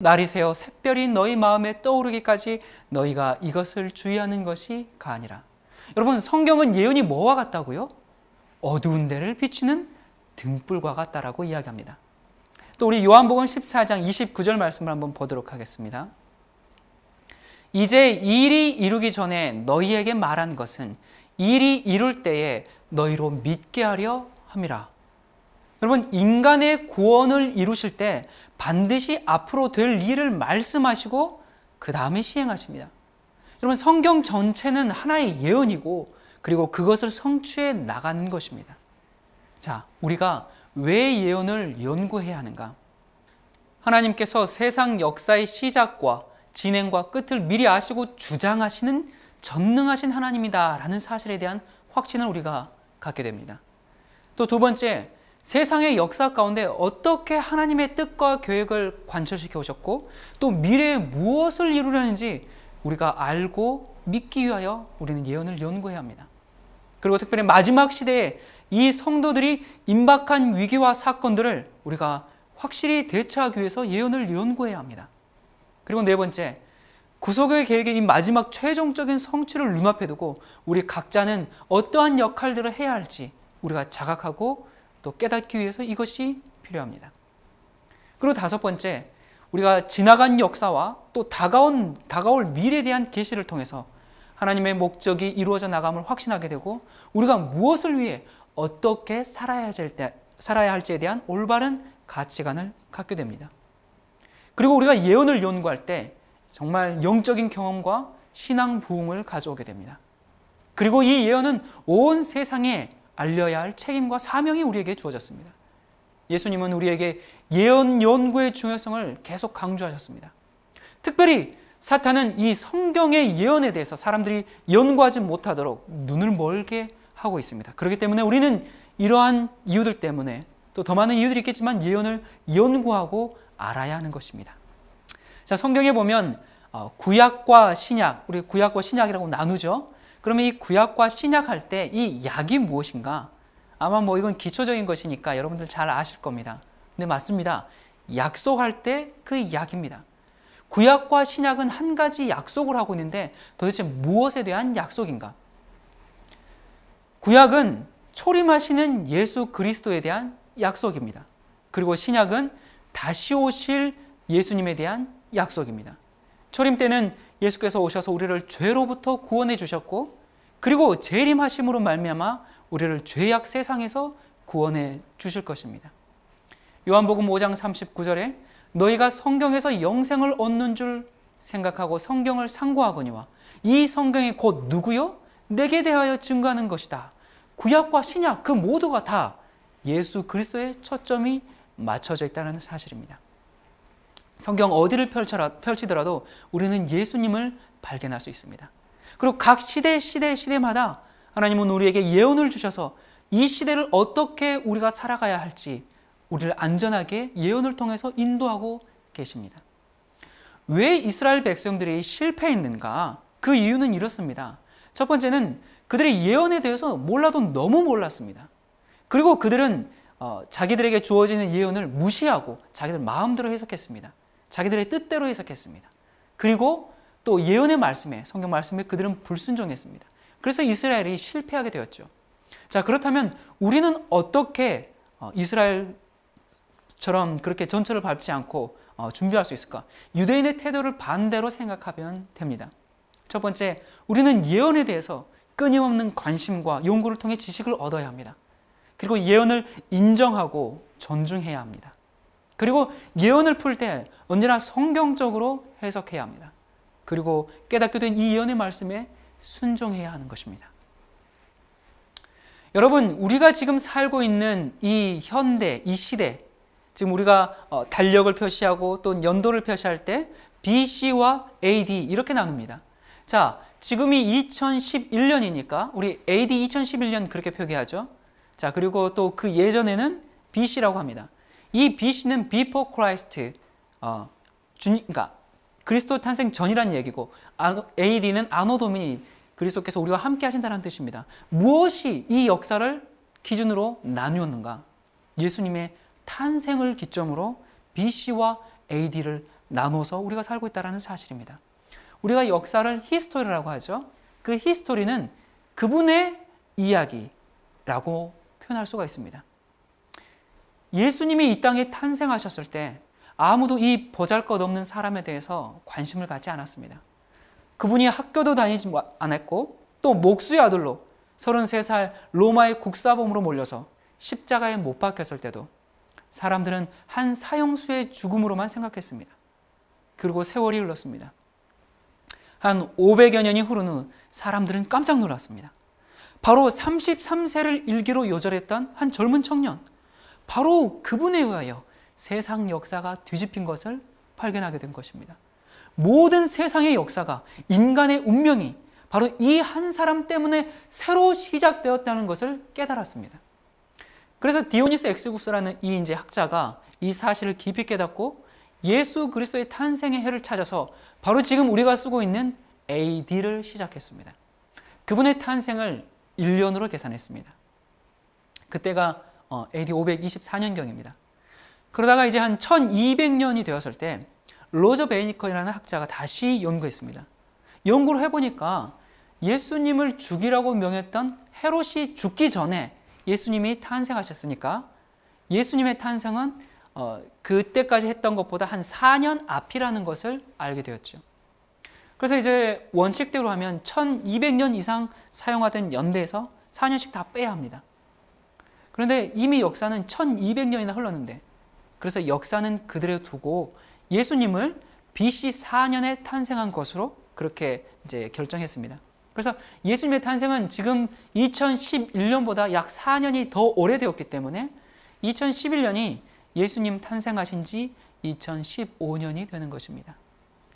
날이 새어 샛별이 너희 마음에 떠오르기까지 너희가 이것을 주의하는 것이 가아니라. 여러분, 성경은 예언이 뭐와 같다고요? 어두운 데를 비추는 등불과 같다라고 이야기합니다. 또 우리 요한복음 14장 29절 말씀을 한번 보도록 하겠습니다. 이제 일이 이루기 전에 너희에게 말한 것은 일이 이룰 때에 너희로 믿게 하려 함이라. 여러분, 인간의 구원을 이루실 때 반드시 앞으로 될 일을 말씀하시고 그 다음에 시행하십니다. 여러분, 성경 전체는 하나의 예언이고 그리고 그것을 성취해 나가는 것입니다. 자, 우리가 왜 예언을 연구해야 하는가? 하나님께서 세상 역사의 시작과 진행과 끝을 미리 아시고 주장하시는 전능하신 하나님이다라는 사실에 대한 확신을 우리가 갖게 됩니다. 또 두 번째, 세상의 역사 가운데 어떻게 하나님의 뜻과 계획을 관철시켜 오셨고 또 미래에 무엇을 이루려는지 우리가 알고 믿기 위하여 우리는 예언을 연구해야 합니다. 그리고 특별히 마지막 시대에 이 성도들이 임박한 위기와 사건들을 우리가 확실히 대처하기 위해서 예언을 연구해야 합니다. 그리고 네 번째, 구속의 계획의 이 마지막 최종적인 성취를 눈앞에 두고 우리 각자는 어떠한 역할들을 해야 할지 우리가 자각하고 또 깨닫기 위해서 이것이 필요합니다. 그리고 다섯 번째, 우리가 지나간 역사와 또 다가올 미래에 대한 계시를 통해서 하나님의 목적이 이루어져 나감을 확신하게 되고 우리가 무엇을 위해 어떻게 살아야 할지에 대한 올바른 가치관을 갖게 됩니다. 그리고 우리가 예언을 연구할 때 정말 영적인 경험과 신앙 부흥을 가져오게 됩니다. 그리고 이 예언은 온 세상에 알려야 할 책임과 사명이 우리에게 주어졌습니다. 예수님은 우리에게 예언 연구의 중요성을 계속 강조하셨습니다. 특별히 사탄은 이 성경의 예언에 대해서 사람들이 연구하지 못하도록 눈을 멀게 하고 있습니다. 그렇기 때문에 우리는 이러한 이유들 때문에 또 더 많은 이유들이 있겠지만 예언을 연구하고 알아야 하는 것입니다. 자, 성경에 보면 구약과 신약, 우리 구약과 신약이라고 나누죠. 그러면 이 구약과 신약 할 때 이 약이 무엇인가? 아마 이건 기초적인 것이니까 여러분들 잘 아실 겁니다. 근데 맞습니다. 약속할 때 그 약입니다. 구약과 신약은 한 가지 약속을 하고 있는데 도대체 무엇에 대한 약속인가? 구약은 초림하시는 예수 그리스도에 대한 약속입니다. 그리고 신약은 다시 오실 예수님에 대한 약속입니다. 초림 때는 예수께서 오셔서 우리를 죄로부터 구원해 주셨고 그리고 재림하심으로 말미암아 우리를 죄악 세상에서 구원해 주실 것입니다. 요한복음 5장 39절에 너희가 성경에서 영생을 얻는 줄 생각하고 성경을 상고하거니와 이 성경이 곧 누구요? 내게 대하여 증거하는 것이다. 구약과 신약 그 모두가 다 예수 그리스도의 초점이 맞춰져 있다는 사실입니다. 성경 어디를 펼치더라도 우리는 예수님을 발견할 수 있습니다. 그리고 각 시대마다 하나님은 우리에게 예언을 주셔서 이 시대를 어떻게 우리가 살아가야 할지 우리를 안전하게 예언을 통해서 인도하고 계십니다. 왜 이스라엘 백성들이 실패했는가? 그 이유는 이렇습니다. 첫 번째는 그들이 예언에 대해서 몰라도 너무 몰랐습니다. 그리고 그들은 자기들에게 주어지는 예언을 무시하고 자기들 마음대로 해석했습니다. 자기들의 뜻대로 해석했습니다. 그리고 또 예언의 말씀에, 성경 말씀에 그들은 불순종했습니다. 그래서 이스라엘이 실패하게 되었죠. 자, 그렇다면 우리는 어떻게 이스라엘처럼 그렇게 전철을 밟지 않고 준비할 수 있을까? 유대인의 태도를 반대로 생각하면 됩니다. 첫 번째, 우리는 예언에 대해서 끊임없는 관심과 연구를 통해 지식을 얻어야 합니다. 그리고 예언을 인정하고 존중해야 합니다. 그리고 예언을 풀 때 언제나 성경적으로 해석해야 합니다. 그리고 깨닫게 된 이 예언의 말씀에 순종해야 하는 것입니다. 여러분, 우리가 지금 살고 있는 이 현대, 이 시대, 지금 우리가 달력을 표시하고 또 연도를 표시할 때 BC와 AD 이렇게 나눕니다. 자, 지금이 2011년이니까 우리 AD 2011년 그렇게 표기하죠. 자, 그리고 또 그 예전에는 BC라고 합니다. 이 BC는 Before Christ, 그러니까 그리스도 탄생 전이란 얘기고 AD는 아노 도미니, 그리스도께서 우리와 함께 하신다는 뜻입니다. 무엇이 이 역사를 기준으로 나누었는가? 예수님의 탄생을 기점으로 BC와 AD를 나눠서 우리가 살고 있다는 사실입니다. 우리가 역사를 히스토리라고 하죠. 그 히스토리는 그분의 이야기라고 표현할 수가 있습니다. 예수님이 이 땅에 탄생하셨을 때 아무도 이 보잘것없는 사람에 대해서 관심을 갖지 않았습니다. 그분이 학교도 다니지 않았고 또 목수의 아들로 33살 로마의 국사범으로 몰려서 십자가에 못 박혔을 때도 사람들은 한 사형수의 죽음으로만 생각했습니다. 그리고 세월이 흘렀습니다. 한 500여 년이 흐른 후 사람들은 깜짝 놀랐습니다. 바로 33세를 일기로 요절했던 한 젊은 청년, 바로 그분에 의하여 세상 역사가 뒤집힌 것을 발견하게 된 것입니다. 모든 세상의 역사가, 인간의 운명이 바로 이 한 사람 때문에 새로 시작되었다는 것을 깨달았습니다. 그래서 디오니스 엑스구스라는 이 학자가 이 사실을 깊이 깨닫고 예수 그리스도의 탄생의 해를 찾아서 바로 지금 우리가 쓰고 있는 AD를 시작했습니다. 그분의 탄생을 1년으로 계산했습니다. 그때가 AD 524년경입니다. 그러다가 이제 한 1200년이 되었을 때 로저 베이니커이라는 학자가 다시 연구했습니다. 연구를 해보니까 예수님을 죽이라고 명했던 헤롯이 죽기 전에 예수님이 탄생하셨으니까 예수님의 탄생은 그때까지 했던 것보다 한 4년 앞이라는 것을 알게 되었죠. 그래서 이제 원칙대로 하면 1200년 이상 사용하던 연대에서 4년씩 다 빼야 합니다. 그런데 이미 역사는 1200년이나 흘렀는데 그래서 역사는 그대로 두고 예수님을 BC 4년에 탄생한 것으로 그렇게 이제 결정했습니다. 그래서 예수님의 탄생은 지금 2011년보다 약 4년이 더 오래되었기 때문에 2011년이 예수님 탄생하신 지 2015년이 되는 것입니다.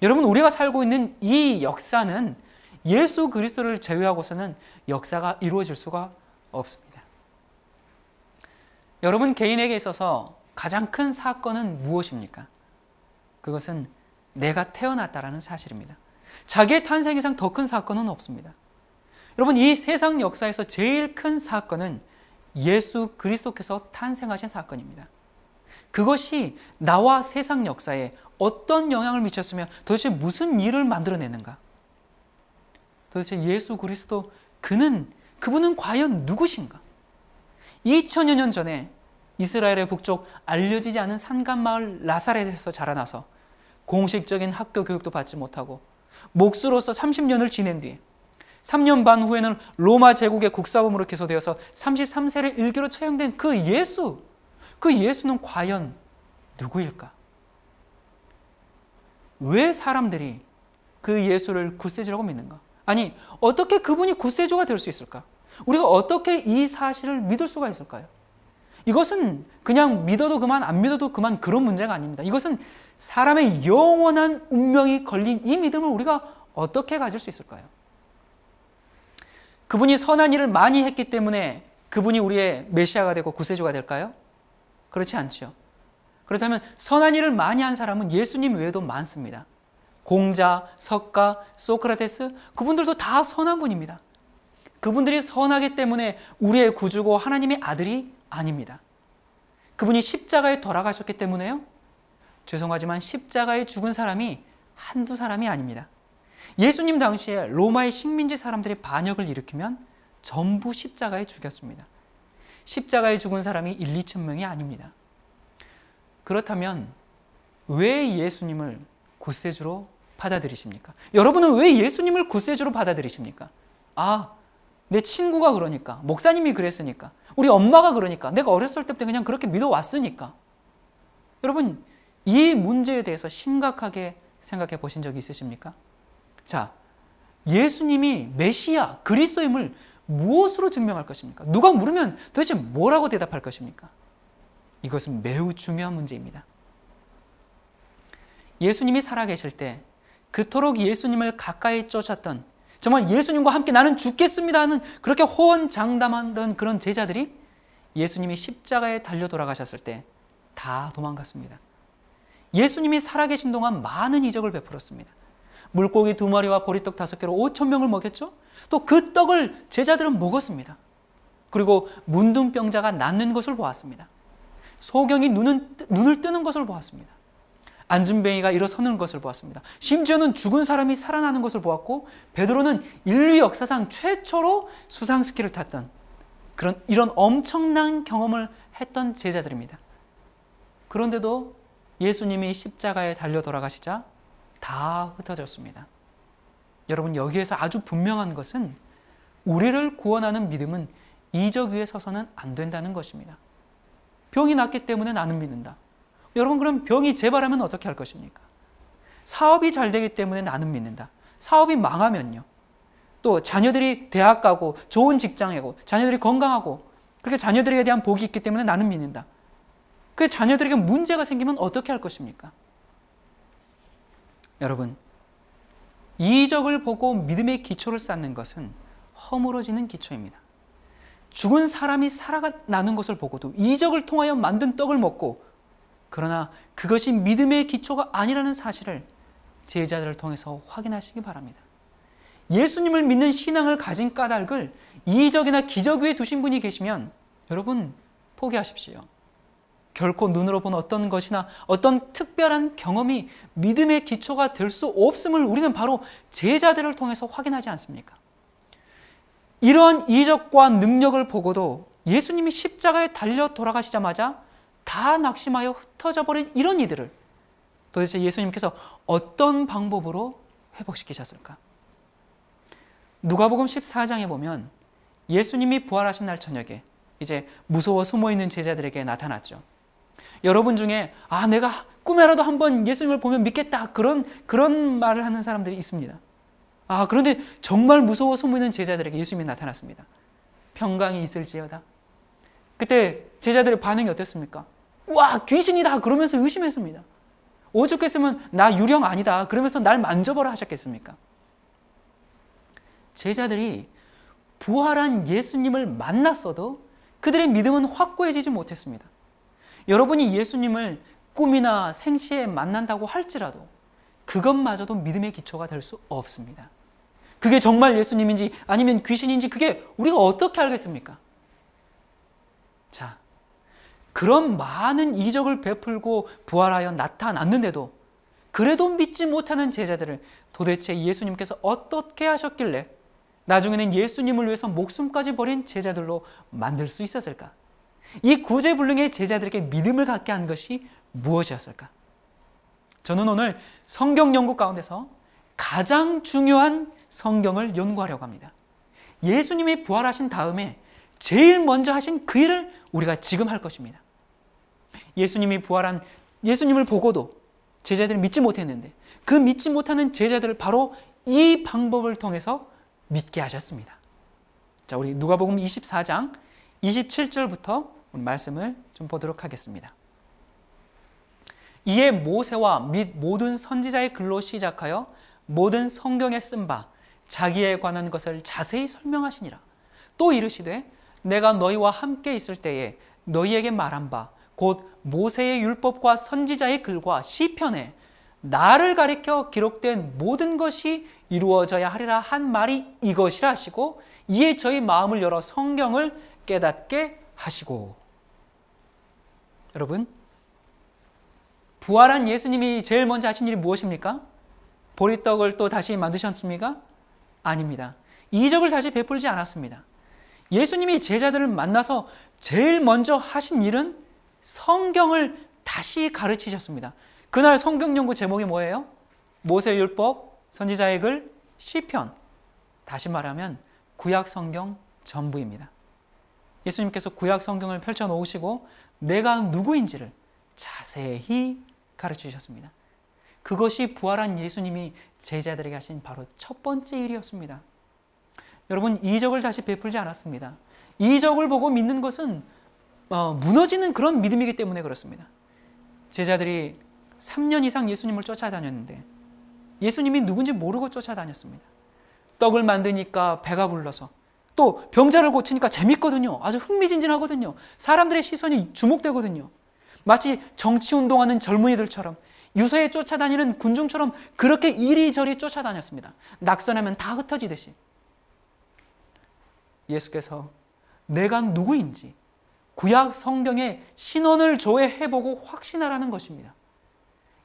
여러분, 우리가 살고 있는 이 역사는 예수 그리스도를 제외하고서는 역사가 이루어질 수가 없습니다. 여러분 개인에게 있어서 가장 큰 사건은 무엇입니까? 그것은 내가 태어났다라는 사실입니다. 자기의 탄생 이상 더 큰 사건은 없습니다. 여러분, 이 세상 역사에서 제일 큰 사건은 예수 그리스도께서 탄생하신 사건입니다. 그것이 나와 세상 역사에 어떤 영향을 미쳤으며 도대체 무슨 일을 만들어내는가? 도대체 예수 그리스도 그분은 과연 누구신가? 2000여 년 전에 이스라엘의 북쪽 알려지지 않은 산간마을 나사렛에서 자라나서 공식적인 학교 교육도 받지 못하고 목수로서 30년을 지낸 뒤에 3년 반 후에는 로마 제국의 국사범으로 기소되어서 33세를 일기로 처형된 그 예수는 과연 누구일까? 왜 사람들이 그 예수를 구세주라고 믿는가? 아니, 어떻게 그분이 구세주가 될 수 있을까? 우리가 어떻게 이 사실을 믿을 수가 있을까요? 이것은 그냥 믿어도 그만 안 믿어도 그만 그런 문제가 아닙니다. 이것은 사람의 영원한 운명이 걸린 이 믿음을 우리가 어떻게 가질 수 있을까요? 그분이 선한 일을 많이 했기 때문에 그분이 우리의 메시아가 되고 구세주가 될까요? 그렇지 않죠. 그렇다면 선한 일을 많이 한 사람은 예수님 외에도 많습니다. 공자, 석가, 소크라테스, 그분들도 다 선한 분입니다. 그분들이 선하기 때문에 우리의 구주고 하나님의 아들이 아닙니다. 그분이 십자가에 돌아가셨기 때문에요? 죄송하지만 십자가에 죽은 사람이 한두 사람이 아닙니다. 예수님 당시에 로마의 식민지 사람들이 반역을 일으키면 전부 십자가에 죽였습니다. 십자가에 죽은 사람이 1, 2천 명이 아닙니다. 그렇다면 왜 예수님을 구세주로 받아들이십니까? 여러분은 왜 예수님을 구세주로 받아들이십니까? 내 친구가 그러니까, 목사님이 그랬으니까, 우리 엄마가 그러니까, 내가 어렸을 때부터 그냥 그렇게 믿어왔으니까. 여러분, 이 문제에 대해서 심각하게 생각해 보신 적이 있으십니까? 자, 예수님이 메시아, 그리스도임을 무엇으로 증명할 것입니까? 누가 물으면 도대체 뭐라고 대답할 것입니까? 이것은 매우 중요한 문제입니다. 예수님이 살아계실 때 그토록 예수님을 가까이 쫓았던, 정말 예수님과 함께 나는 죽겠습니다 하는 그렇게 호언장담하던 그런 제자들이 예수님이 십자가에 달려 돌아가셨을 때 다 도망갔습니다. 예수님이 살아계신 동안 많은 이적을 베풀었습니다. 물고기 2마리와 보리떡 5개로 5,000명을 먹였죠. 또 그 떡을 제자들은 먹었습니다. 그리고 문둥병자가 낫는 것을 보았습니다. 소경이 눈을 뜨는 것을 보았습니다. 안진뱅이가 일어서는 것을 보았습니다. 심지어는 죽은 사람이 살아나는 것을 보았고, 베드로는 인류 역사상 최초로 수상스키를 탔던 이런 엄청난 경험을 했던 제자들입니다. 그런데도 예수님이 십자가에 달려 돌아가시자 다 흩어졌습니다. 여러분, 여기에서 아주 분명한 것은 우리를 구원하는 믿음은 이적 위에 서서는 안 된다는 것입니다. 병이 낫기 때문에 나는 믿는다. 여러분, 그럼 병이 재발하면 어떻게 할 것입니까? 사업이 잘 되기 때문에 나는 믿는다. 사업이 망하면요. 또 자녀들이 대학 가고 좋은 직장에 가고 자녀들이 건강하고 그렇게 자녀들에게 대한 복이 있기 때문에 나는 믿는다. 그 자녀들에게 문제가 생기면 어떻게 할 것입니까? 여러분, 이적을 보고 믿음의 기초를 쌓는 것은 허물어지는 기초입니다. 죽은 사람이 살아나는 것을 보고도 이적을 통하여 만든 떡을 먹고, 그러나 그것이 믿음의 기초가 아니라는 사실을 제자들을 통해서 확인하시기 바랍니다. 예수님을 믿는 신앙을 가진 까닭을 이적이나 기적 위에 두신 분이 계시면 여러분, 포기하십시오. 결코 눈으로 본 어떤 것이나 어떤 특별한 경험이 믿음의 기초가 될 수 없음을 우리는 바로 제자들을 통해서 확인하지 않습니까? 이러한 이적과 능력을 보고도 예수님이 십자가에 달려 돌아가시자마자 다 낙심하여 흩어져 버린 이런 이들을 도대체 예수님께서 어떤 방법으로 회복시키셨을까? 누가복음 14장에 보면 예수님이 부활하신 날 저녁에 이제 무서워 숨어있는 제자들에게 나타났죠. 여러분 중에 내가 꿈에라도 한번 예수님을 보면 믿겠다, 그런 말을 하는 사람들이 있습니다. 그런데 정말 무서워 숨어있는 제자들에게 예수님이 나타났습니다. 평강이 있을지어다. 그때 제자들의 반응이 어땠습니까? 와, 귀신이다 그러면서 의심했습니다. 오죽했으면 나 유령 아니다 그러면서 날 만져보라 하셨겠습니까? 제자들이 부활한 예수님을 만났어도 그들의 믿음은 확고해지지 못했습니다. 여러분이 예수님을 꿈이나 생시에 만난다고 할지라도 그것마저도 믿음의 기초가 될 수 없습니다. 그게 정말 예수님인지 아니면 귀신인지 그게 우리가 어떻게 알겠습니까? 자, 그런 많은 이적을 베풀고 부활하여 나타났는데도 그래도 믿지 못하는 제자들을 도대체 예수님께서 어떻게 하셨길래 나중에는 예수님을 위해서 목숨까지 버린 제자들로 만들 수 있었을까? 이 구제불능의 제자들에게 믿음을 갖게 한 것이 무엇이었을까? 저는 오늘 성경 연구 가운데서 가장 중요한 성경을 연구하려고 합니다. 예수님이 부활하신 다음에 제일 먼저 하신 그 일을 우리가 지금 할 것입니다. 예수님이 부활한 예수님을 보고도 제자들이 믿지 못했는데 그 믿지 못하는 제자들을 바로 이 방법을 통해서 믿게 하셨습니다. 자, 우리 누가복음 24장 27절부터 우리 말씀을 좀 보도록 하겠습니다. 이에 모세와 및 모든 선지자의 글로 시작하여 모든 성경에 쓴 바 자기에 관한 것을 자세히 설명하시니라. 또 이르시되 내가 너희와 함께 있을 때에 너희에게 말한 바 곧 모세의 율법과 선지자의 글과 시편에 나를 가리켜 기록된 모든 것이 이루어져야 하리라 한 말이 이것이라 하시고 이에 저희 마음을 열어 성경을 깨닫게 하시고. 여러분, 부활한 예수님이 제일 먼저 하신 일이 무엇입니까? 보리떡을 또 다시 만드셨습니까? 아닙니다. 이적을 다시 베풀지 않았습니다. 예수님이 제자들을 만나서 제일 먼저 하신 일은 성경을 다시 가르치셨습니다. 그날 성경 연구 제목이 뭐예요? 모세율법, 선지자의 글, 시편. 다시 말하면 구약 성경 전부입니다. 예수님께서 구약 성경을 펼쳐 놓으시고 내가 누구인지를 자세히 가르치셨습니다. 그것이 부활한 예수님이 제자들에게 하신 바로 첫 번째 일이었습니다. 여러분, 이적을 다시 베풀지 않았습니다. 이적을 보고 믿는 것은 무너지는 그런 믿음이기 때문에 그렇습니다. 제자들이 3년 이상 예수님을 쫓아다녔는데 예수님이 누군지 모르고 쫓아다녔습니다. 떡을 만드니까 배가 불러서, 또 병자를 고치니까 재밌거든요. 아주 흥미진진하거든요. 사람들의 시선이 주목되거든요. 마치 정치운동하는 젊은이들처럼, 유세에 쫓아다니는 군중처럼 그렇게 이리저리 쫓아다녔습니다. 낙선하면 다 흩어지듯이. 예수께서 내가 누구인지 구약 성경의 신원을 조회해보고 확신하라는 것입니다.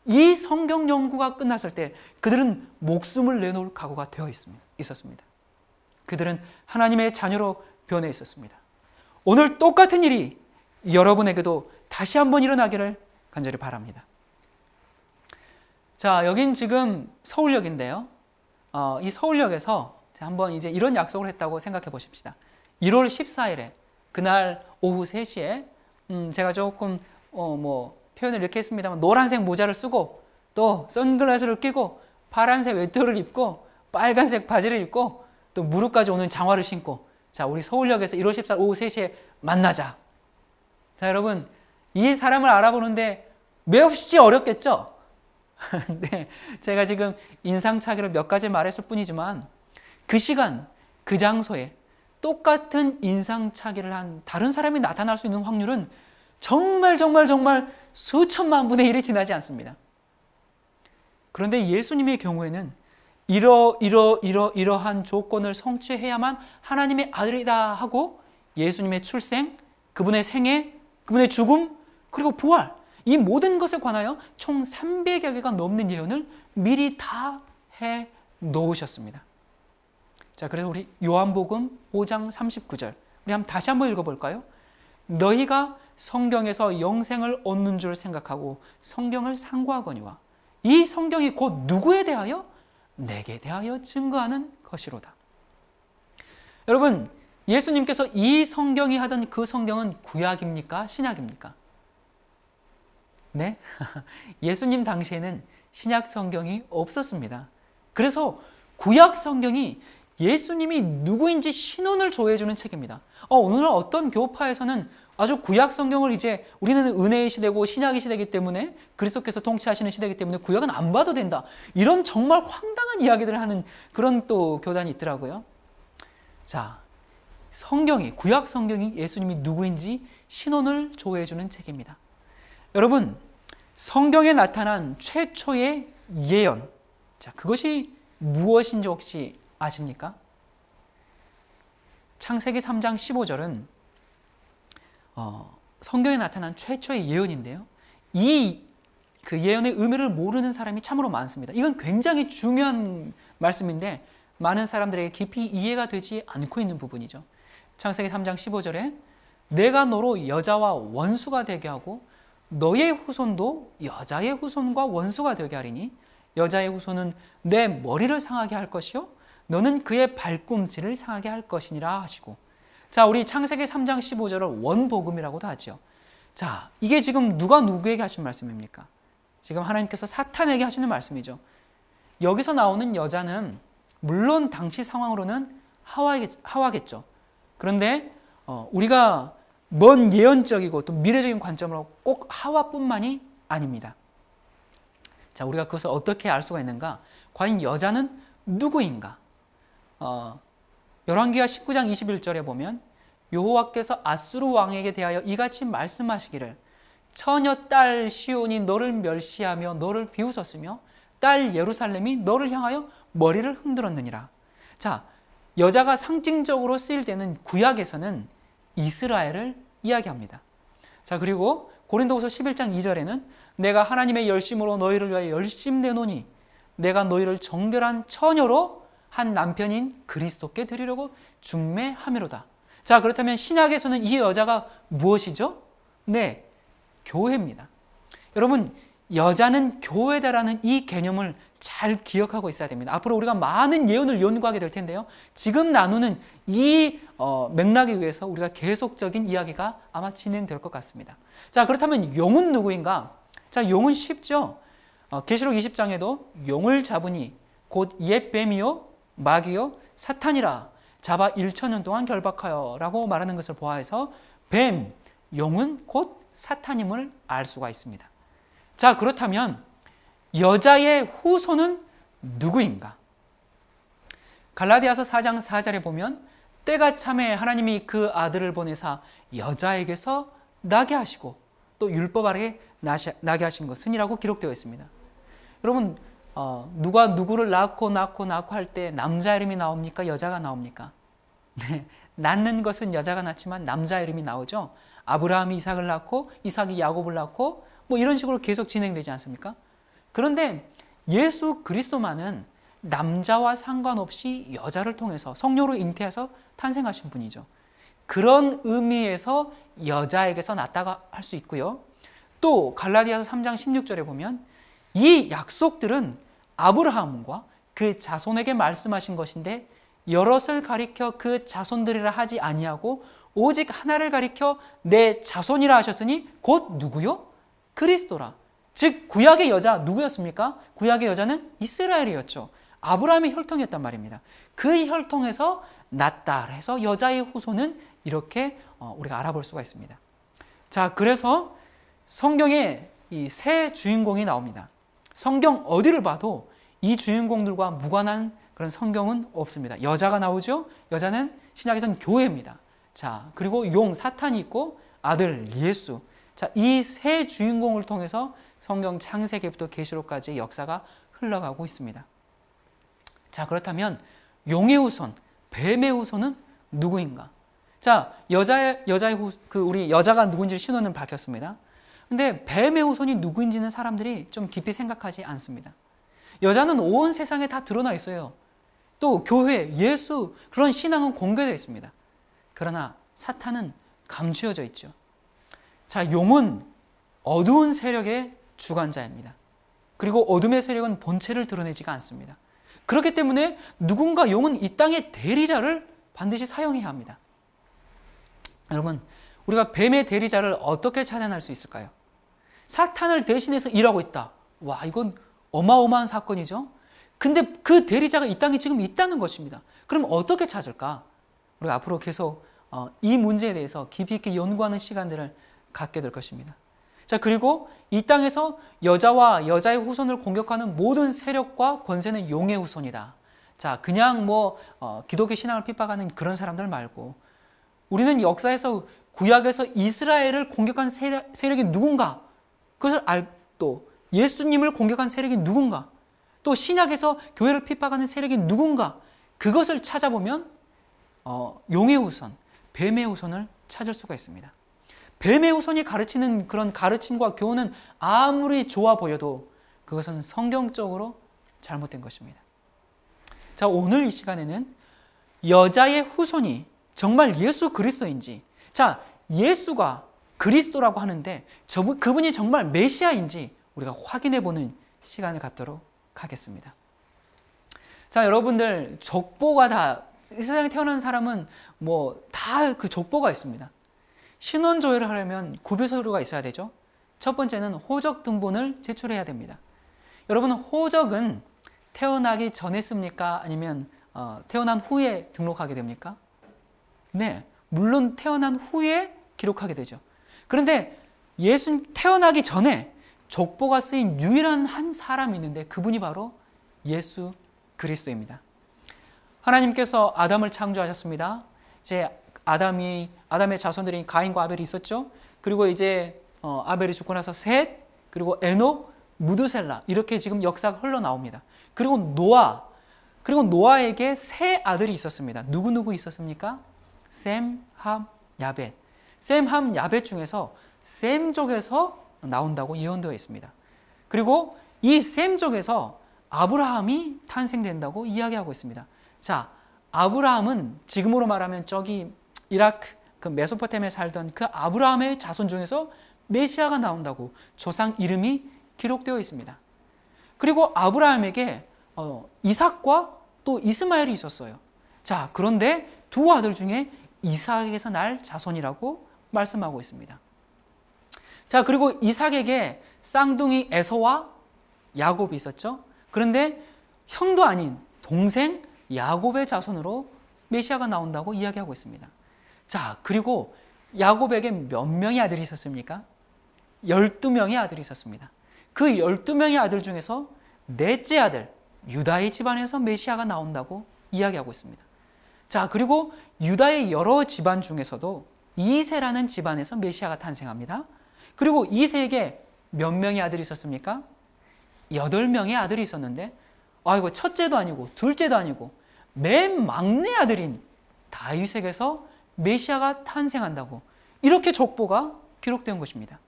이 성경 연구가 끝났을 때 그들은 목숨을 내놓을 각오가 되어 있었습니다. 그들은 하나님의 자녀로 변해 있었습니다. 오늘 똑같은 일이 여러분에게도 다시 한번 일어나기를 간절히 바랍니다. 자, 여긴 지금 서울역인데요. 이 서울역에서 한번 이제 이런 약속을 했다고 생각해 보십시다. 1월 14일에 그날 오후 3시에 제가 조금 표현을 이렇게 했습니다만 노란색 모자를 쓰고 또 선글라스를 끼고 파란색 외투를 입고 빨간색 바지를 입고 또 무릎까지 오는 장화를 신고 자, 우리 서울역에서 1월 14일 오후 3시에 만나자. 자, 여러분 이 사람을 알아보는데 몹시 어렵겠죠? 네, 제가 지금 인상착의를 몇 가지 말했을 뿐이지만 그 시간, 그 장소에 똑같은 인상착의를 한 다른 사람이 나타날 수 있는 확률은 정말 수천만 분의 1이 지나지 않습니다. 그런데 예수님의 경우에는 이러한 조건을 성취해야만 하나님의 아들이다 하고 예수님의 출생, 그분의 생애, 그분의 죽음, 그리고 부활 이 모든 것에 관하여 총 300여 개가 넘는 예언을 미리 다 해 놓으셨습니다. 자, 그래서 우리 요한복음 5장 39절 우리 다시 한번 읽어볼까요? 너희가 성경에서 영생을 얻는 줄 생각하고 성경을 상고하거니와 이 성경이 곧 누구에 대하여? 내게 대하여 증거하는 것이로다. 여러분, 예수님께서 이 성경이 하던 그 성경은 구약입니까? 신약입니까? 네? 예수님 당시에는 신약 성경이 없었습니다. 그래서 구약 성경이 예수님이 누구인지 신원을 조회해주는 책입니다. 오늘 어떤 교파에서는 아주 구약 성경을 이제 우리는 은혜의 시대고 신약의 시대이기 때문에 그리스도께서 통치하시는 시대이기 때문에 구약은 안 봐도 된다. 이런 정말 황당한 이야기들을 하는 그런 또 교단이 있더라고요. 자, 구약 성경이 예수님이 누구인지 신원을 조회해주는 책입니다. 여러분, 성경에 나타난 최초의 예언, 자, 그것이 무엇인지 혹시 아십니까? 창세기 3장 15절은 성경에 나타난 최초의 예언인데요. 그 예언의 의미를 모르는 사람이 참으로 많습니다. 이건 굉장히 중요한 말씀인데 많은 사람들에게 깊이 이해가 되지 않고 있는 부분이죠. 창세기 3장 15절에 내가 너로 여자와 원수가 되게 하고 너의 후손도 여자의 후손과 원수가 되게 하리니 여자의 후손은 내 머리를 상하게 할 것이요 너는 그의 발꿈치를 상하게 할 것이니라 하시고 자, 우리 창세기 3장 15절을 원복음이라고도 하죠. 자, 이게 지금 누가 누구에게 하신 말씀입니까? 지금 하나님께서 사탄에게 하시는 말씀이죠. 여기서 나오는 여자는 물론 당시 상황으로는 하와겠죠. 그런데 우리가 먼 예언적이고 또 미래적인 관점으로 꼭 하와뿐만이 아닙니다. 자, 우리가 그것을 어떻게 알 수가 있는가? 과연 여자는 누구인가? 열왕기하 19장 21절에 보면 여호와께서 아수르 왕에게 대하여 이같이 말씀하시기를 처녀 딸 시온이 너를 멸시하며 너를 비웃었으며 딸 예루살렘이 너를 향하여 머리를 흔들었느니라. 자, 여자가 상징적으로 쓰일 때는 구약에서는 이스라엘을 이야기합니다. 자, 그리고 고린도후서 11장 2절에는 내가 하나님의 열심으로 너희를 위하여 열심내노니 내가 너희를 정결한 처녀로 한 남편인 그리스도께 드리려고 중매함이로다. 자, 그렇다면 신약에서는 이 여자가 무엇이죠? 네, 교회입니다. 여러분, 여자는 교회다라는 이 개념을 잘 기억하고 있어야 됩니다. 앞으로 우리가 많은 예언을 연구하게 될 텐데요. 지금 나누는 이 맥락에 의해서 우리가 계속적인 이야기가 아마 진행될 것 같습니다. 자, 그렇다면 용은 누구인가? 자, 용은 쉽죠. 계시록 20장에도 용을 잡으니 곧 옛 뱀이요 마귀요 사탄이라 잡아 1000년 동안 결박하여 라고 말하는 것을 보아해서 뱀, 용은 곧 사탄임을 알 수가 있습니다. 자, 그렇다면 여자의 후손은 누구인가? 갈라디아서 4장 4절에 보면 때가 참에 하나님이 그 아들을 보내사 여자에게서 나게 하시고 또 율법 아래 나게 하신 것은이라고 기록되어 있습니다. 여러분, 누가 누구를 낳고 할 때 남자 이름이 나옵니까? 여자가 나옵니까? 네, 낳는 것은 여자가 낳지만 남자 이름이 나오죠. 아브라함이 이삭을 낳고 이삭이 야곱을 낳고 뭐 이런 식으로 계속 진행되지 않습니까? 그런데 예수 그리스도만은 남자와 상관없이 여자를 통해서 성령으로 잉태해서 탄생하신 분이죠. 그런 의미에서 여자에게서 났다고 할 수 있고요. 또 갈라디아서 3장 16절에 보면 이 약속들은 아브라함과 그 자손에게 말씀하신 것인데 여럿을 가리켜 그 자손들이라 하지 아니하고 오직 하나를 가리켜 내 자손이라 하셨으니 곧 누구요? 그리스도라. 즉 구약의 여자 누구였습니까? 구약의 여자는 이스라엘이었죠. 아브라함의 혈통이었단 말입니다. 그 혈통에서 났다 해서 여자의 후손은 이렇게 우리가 알아볼 수가 있습니다. 자, 그래서 성경에 이 세 주인공이 나옵니다. 성경 어디를 봐도 이 주인공들과 무관한 그런 성경은 없습니다. 여자가 나오죠. 여자는 신약에서는 교회입니다. 자, 그리고 용 사탄이 있고 아들 예수. 자, 이 세 주인공을 통해서 성경 창세기부터 계시록까지 역사가 흘러가고 있습니다. 자, 그렇다면 용의 후손, 뱀의 후손은 누구인가? 자, 우리 여자가 누군지 신호는 밝혔습니다. 근데 뱀의 후손이 누구인지는 사람들이 좀 깊이 생각하지 않습니다. 여자는 온 세상에 다 드러나 있어요. 또 교회, 예수, 그런 신앙은 공개되어 있습니다. 그러나 사탄은 감추어져 있죠. 자, 용은 어두운 세력의 주관자입니다. 그리고 어둠의 세력은 본체를 드러내지가 않습니다. 그렇기 때문에 누군가 용은 이 땅의 대리자를 반드시 사용해야 합니다. 여러분, 우리가 뱀의 대리자를 어떻게 찾아낼 수 있을까요? 사탄을 대신해서 일하고 있다. 와, 이건 어마어마한 사건이죠. 근데 그 대리자가 이 땅에 지금 있다는 것입니다. 그럼 어떻게 찾을까? 우리가 앞으로 계속 이 문제에 대해서 깊이 있게 연구하는 시간들을 갖게 될 것입니다. 자, 그리고 이 땅에서 여자와 여자의 후손을 공격하는 모든 세력과 권세는 용의 후손이다. 자, 그냥 기독교 신앙을 핍박하는 그런 사람들 말고 우리는 역사에서 구약에서 이스라엘을 공격한 세력이 누군가, 그것을 또 예수님을 공격한 세력이 누군가, 또 신약에서 교회를 핍박하는 세력이 누군가, 그것을 찾아보면 용의 후손, 뱀의 후손을 찾을 수가 있습니다. 뱀의 후손이 가르치는 그런 가르침과 교훈은 아무리 좋아 보여도 그것은 성경적으로 잘못된 것입니다. 자, 오늘 이 시간에는 여자의 후손이 정말 예수 그리스도인지, 자, 예수가 그리스도라고 하는데 그분이 정말 메시아인지 우리가 확인해 보는 시간을 갖도록 하겠습니다. 자, 여러분들 족보가 이 세상에 태어난 사람은 다 그 족보가 있습니다. 신원 조회를 하려면 구별 서류가 있어야 되죠. 첫 번째는 호적 등본을 제출해야 됩니다. 여러분, 호적은 태어나기 전에 씁니까? 아니면 태어난 후에 등록하게 됩니까? 네, 물론 태어난 후에 기록하게 되죠. 그런데 예수 태어나기 전에 족보가 쓰인 유일한 한 사람이 있는데 그분이 바로 예수 그리스도입니다. 하나님께서 아담을 창조하셨습니다. 이제 아담의 자손들인 가인과 아벨이 있었죠. 그리고 이제 아벨이 죽고 나서 셋, 그리고 에녹, 무드셀라, 이렇게 지금 역사가 흘러나옵니다. 그리고 노아에게 세 아들이 있었습니다. 누구 있었습니까? 셈, 함, 야벳. 셈, 함, 야벳 중에서 셈족에서 나온다고 예언되어 있습니다. 그리고 이 셈족에서 아브라함이 탄생된다고 이야기하고 있습니다. 자, 아브라함은 지금으로 말하면 저기 이라크, 그 메소포타미아에 살던 그 아브라함의 자손 중에서 메시아가 나온다고 조상 이름이 기록되어 있습니다. 그리고 아브라함에게 이삭과 또 이스마엘이 있었어요. 자, 그런데 두 아들 중에 이삭에게서 날 자손이라고 말씀하고 있습니다. 자, 그리고 이삭에게 쌍둥이 에서와 야곱이 있었죠. 그런데 형도 아닌 동생 야곱의 자손으로 메시아가 나온다고 이야기하고 있습니다. 자, 그리고 야곱에게 몇 명의 아들이 있었습니까? 12명의 아들이 있었습니다. 그 12명의 아들 중에서 넷째 아들 유다의 집안에서 메시아가 나온다고 이야기하고 있습니다. 자, 그리고 유다의 여러 집안 중에서도 이세라는 집안에서 메시아가 탄생합니다. 그리고 이세에게 몇 명의 아들이 있었습니까? 8명의 아들이 있었는데 이거 첫째도 아니고 둘째도 아니고 맨 막내 아들인 다윗에게서 메시아가 탄생한다고 이렇게 족보가 기록된 것입니다.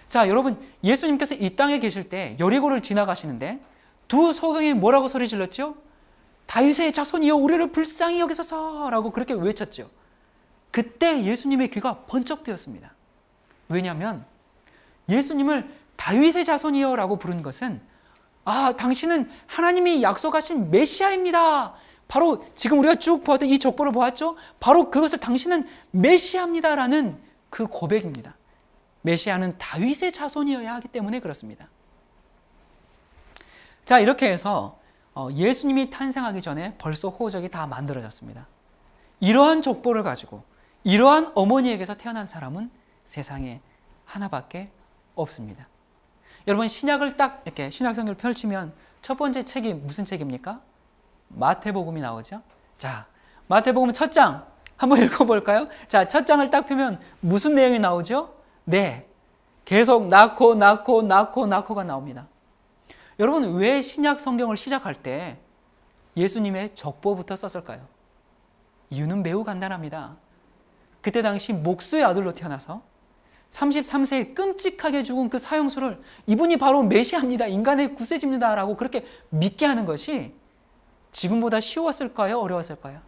자, 여러분, 예수님께서 이 땅에 계실 때 여리고를 지나가시는데 두 소경이 뭐라고 소리 질렀죠? 다윗의 자손이여 우리를 불쌍히 여기소서 라고 그렇게 외쳤죠. 그때 예수님의 귀가 번쩍 뜨였습니다. 왜냐하면 예수님을 다윗의 자손이여 라고 부른 것은 당신은 하나님이 약속하신 메시아입니다. 바로 지금 우리가 쭉 보았던 이 족보를 보았죠? 바로 그것을 당신은 메시아입니다 라는 그 고백입니다. 메시아는 다윗의 자손이어야 하기 때문에 그렇습니다. 자, 이렇게 해서 예수님이 탄생하기 전에 벌써 호적이 다 만들어졌습니다. 이러한 족보를 가지고 이러한 어머니에게서 태어난 사람은 세상에 하나밖에 없습니다. 여러분, 신약을 딱 이렇게 신약성경을 펼치면 첫 번째 책이 무슨 책입니까? 마태복음이 나오죠. 자, 마태복음 첫 장 한번 읽어볼까요? 자, 첫 장을 딱 펴면 무슨 내용이 나오죠? 네, 계속 낳고가 나옵니다. 여러분, 왜 신약 성경을 시작할 때 예수님의 족보부터 썼을까요? 이유는 매우 간단합니다. 그때 당시 목수의 아들로 태어나서 33세에 끔찍하게 죽은 그 사형수를 이분이 바로 메시아입니다, 인간의 구세주입니다 라고 그렇게 믿게 하는 것이 지금보다 쉬웠을까요? 어려웠을까요?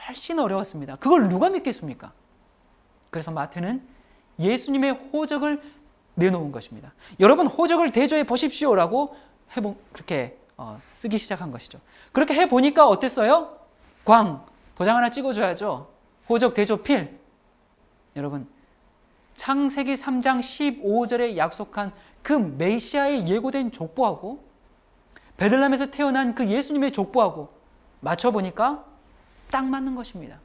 훨씬 어려웠습니다. 그걸 누가 믿겠습니까? 그래서 마태는 예수님의 호적을 내놓은 것입니다. 여러분, 호적을 대조해 보십시오라고 그렇게 쓰기 시작한 것이죠. 그렇게 해보니까 어땠어요? 도장 하나 찍어줘야죠. 호적 대조필. 여러분, 창세기 3장 15절에 약속한 그 메시아의 예고된 족보하고 베들레헴에서 태어난 그 예수님의 족보하고 맞춰보니까 딱 맞는 것입니다.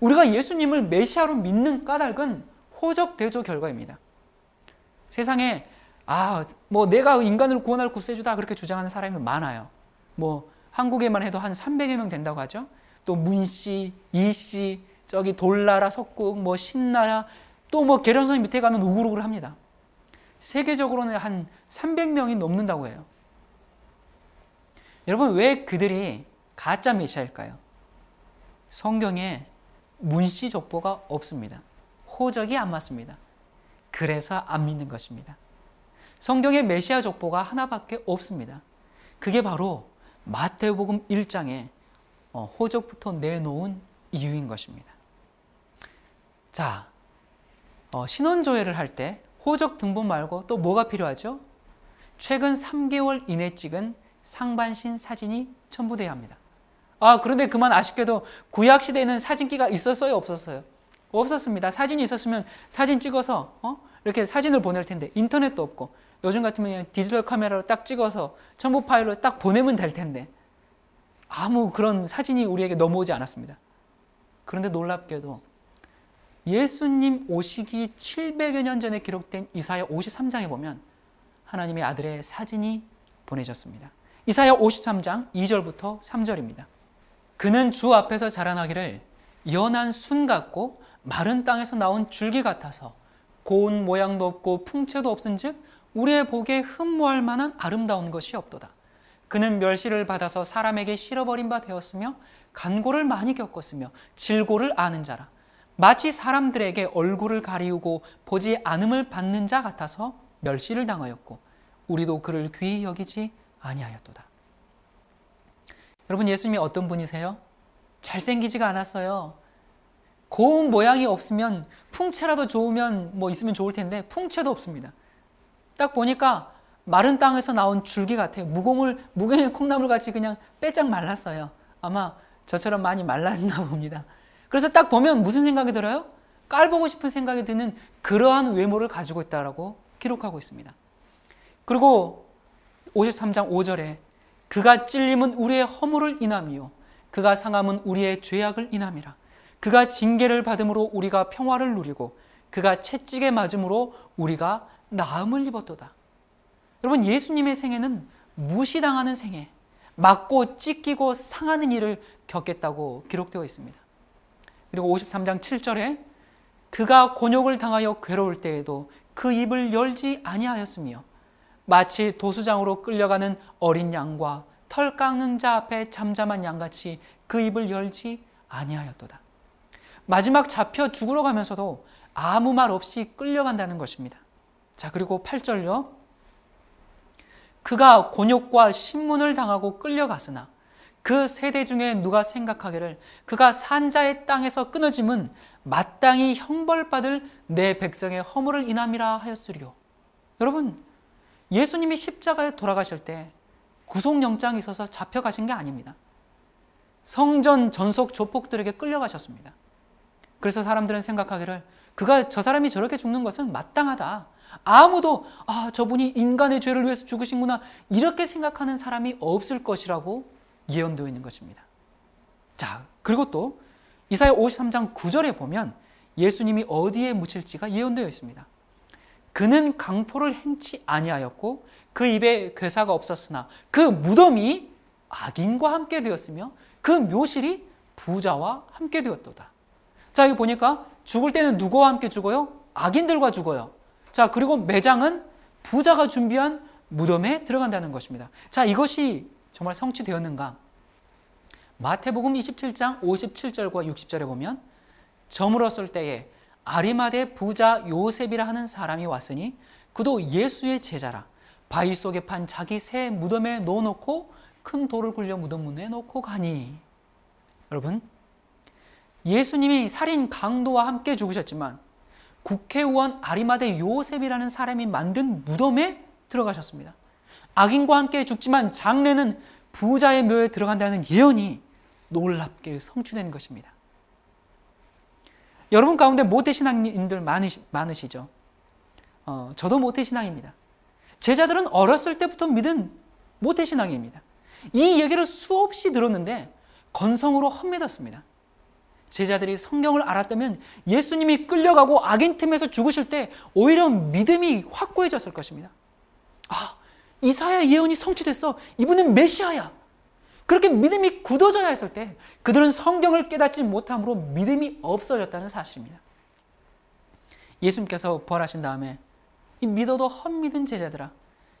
우리가 예수님을 메시아로 믿는 까닭은 호적 대조 결과입니다. 세상에 내가 인간을 구원할 구세주다 그렇게 주장하는 사람이 많아요. 한국에만 해도 한 300여 명 된다고 하죠. 또 문씨, 이씨, 저기 돌나라, 석국, 신나라, 또 계련선 밑에 가면 우글우글 합니다. 세계적으로는 한 300명이 넘는다고 해요. 여러분, 왜 그들이 가짜 메시아일까요? 성경에 문씨 족보가 없습니다. 호적이 안 맞습니다. 그래서 안 믿는 것입니다. 성경에 메시아 족보가 하나밖에 없습니다. 그게 바로 마태복음 1장에 호적부터 내놓은 이유인 것입니다. 자, 신원조회를 할 때 호적 등본 말고 또 뭐가 필요하죠? 최근 3개월 이내 찍은 상반신 사진이 첨부돼야 합니다. 그런데 그만 아쉽게도 구약시대에는 사진기가 있었어요? 없었어요? 없었습니다. 사진이 있었으면 사진 찍어서 이렇게 사진을 보낼 텐데 인터넷도 없고 요즘 같으면 그냥 디지털 카메라로 딱 찍어서 첨부 파일로 딱 보내면 될 텐데 아무 그런 사진이 우리에게 넘어오지 않았습니다. 그런데 놀랍게도 예수님 오시기 700여 년 전에 기록된 이사야 53장에 보면 하나님의 아들의 사진이 보내졌습니다. 이사야 53장 2절부터 3절입니다. 그는 주 앞에서 자라나기를 연한 순 같고 마른 땅에서 나온 줄기 같아서 고운 모양도 없고 풍채도 없은즉 우리의 복에 흠모할 만한 아름다운 것이 없도다. 그는 멸시를 받아서 사람에게 실어버린 바 되었으며 간고를 많이 겪었으며 질고를 아는 자라. 마치 사람들에게 얼굴을 가리우고 보지 않음을 받는 자 같아서 멸시를 당하였고 우리도 그를 귀히 여기지 아니하였도다. 여러분, 예수님이 어떤 분이세요? 잘생기지가 않았어요. 고운 모양이 없으면 풍채라도 좋으면 있으면 좋을 텐데 풍채도 없습니다. 딱 보니까 마른 땅에서 나온 줄기 같아요. 무공의 콩나물 같이 그냥 빼짝 말랐어요. 아마 저처럼 많이 말랐나 봅니다. 그래서 딱 보면 무슨 생각이 들어요? 깔보고 싶은 생각이 드는 그러한 외모를 가지고 있다라고 기록하고 있습니다. 그리고 53장 5절에 그가 찔림은 우리의 허물을 인함이요 그가 상함은 우리의 죄악을 인함이라. 그가 징계를 받음으로 우리가 평화를 누리고 그가 채찍에 맞음으로 우리가 나음을 입었도다. 여러분, 예수님의 생애는 무시당하는 생애, 맞고 찢기고 상하는 일을 겪겠다고 기록되어 있습니다. 그리고 53장 7절에 그가 곤욕을 당하여 괴로울 때에도 그 입을 열지 아니하였으며 마치 도수장으로 끌려가는 어린 양과 털 깎는 자 앞에 잠잠한 양같이 그 입을 열지 아니하였도다. 마지막 잡혀 죽으러 가면서도 아무 말 없이 끌려간다는 것입니다. 자, 그리고 8절요. 그가 곤욕과 신문을 당하고 끌려갔으나 그 세대 중에 누가 생각하기를 그가 산자의 땅에서 끊어짐은 마땅히 형벌받을 내 백성의 허물을 인함이라 하였으리요. 여러분, 예수님이 십자가에 돌아가실 때 구속영장이 있어서 잡혀가신 게 아닙니다. 성전 전속 조폭들에게 끌려가셨습니다. 그래서 사람들은 생각하기를 그가 저 사람이 저렇게 죽는 것은 마땅하다. 아무도 저분이 인간의 죄를 위해서 죽으신구나 이렇게 생각하는 사람이 없을 것이라고 예언되어 있는 것입니다. 자, 그리고 또 이사야 53장 9절에 보면 예수님이 어디에 묻힐지가 예언되어 있습니다. 그는 강포를 행치 아니하였고 그 입에 괴사가 없었으나 그 무덤이 악인과 함께 되었으며 그 묘실이 부자와 함께 되었도다. 자, 여기 보니까 죽을 때는 누구와 함께 죽어요? 악인들과 죽어요. 자, 그리고 매장은 부자가 준비한 무덤에 들어간다는 것입니다. 자, 이것이 정말 성취되었는가? 마태복음 27장 57절과 60절에 보면 저물었을 때에 아리마대 부자 요셉이라 하는 사람이 왔으니 그도 예수의 제자라. 바위 속에 판 자기 새 무덤에 넣어놓고 큰 돌을 굴려 무덤 문에 놓고 가니. 여러분, 예수님이 살인 강도와 함께 죽으셨지만 국회의원 아리마대 요셉이라는 사람이 만든 무덤에 들어가셨습니다. 악인과 함께 죽지만 장래는 부자의 묘에 들어간다는 예언이 놀랍게 성취된 것입니다. 여러분 가운데 모태신앙인들 많으시죠? 저도 모태신앙입니다. 제자들은 어렸을 때부터 믿은 모태신앙입니다. 이 얘기를 수없이 들었는데 건성으로 헛믿었습니다. 제자들이 성경을 알았다면 예수님이 끌려가고 악인 틈에서 죽으실 때 오히려 믿음이 확고해졌을 것입니다. 이사야 예언이 성취됐어. 이분은 메시아야. 그렇게 믿음이 굳어져야 했을 때 그들은 성경을 깨닫지 못함으로 믿음이 없어졌다는 사실입니다. 예수님께서 부활하신 다음에 이 믿어도 헛믿은 제자들아,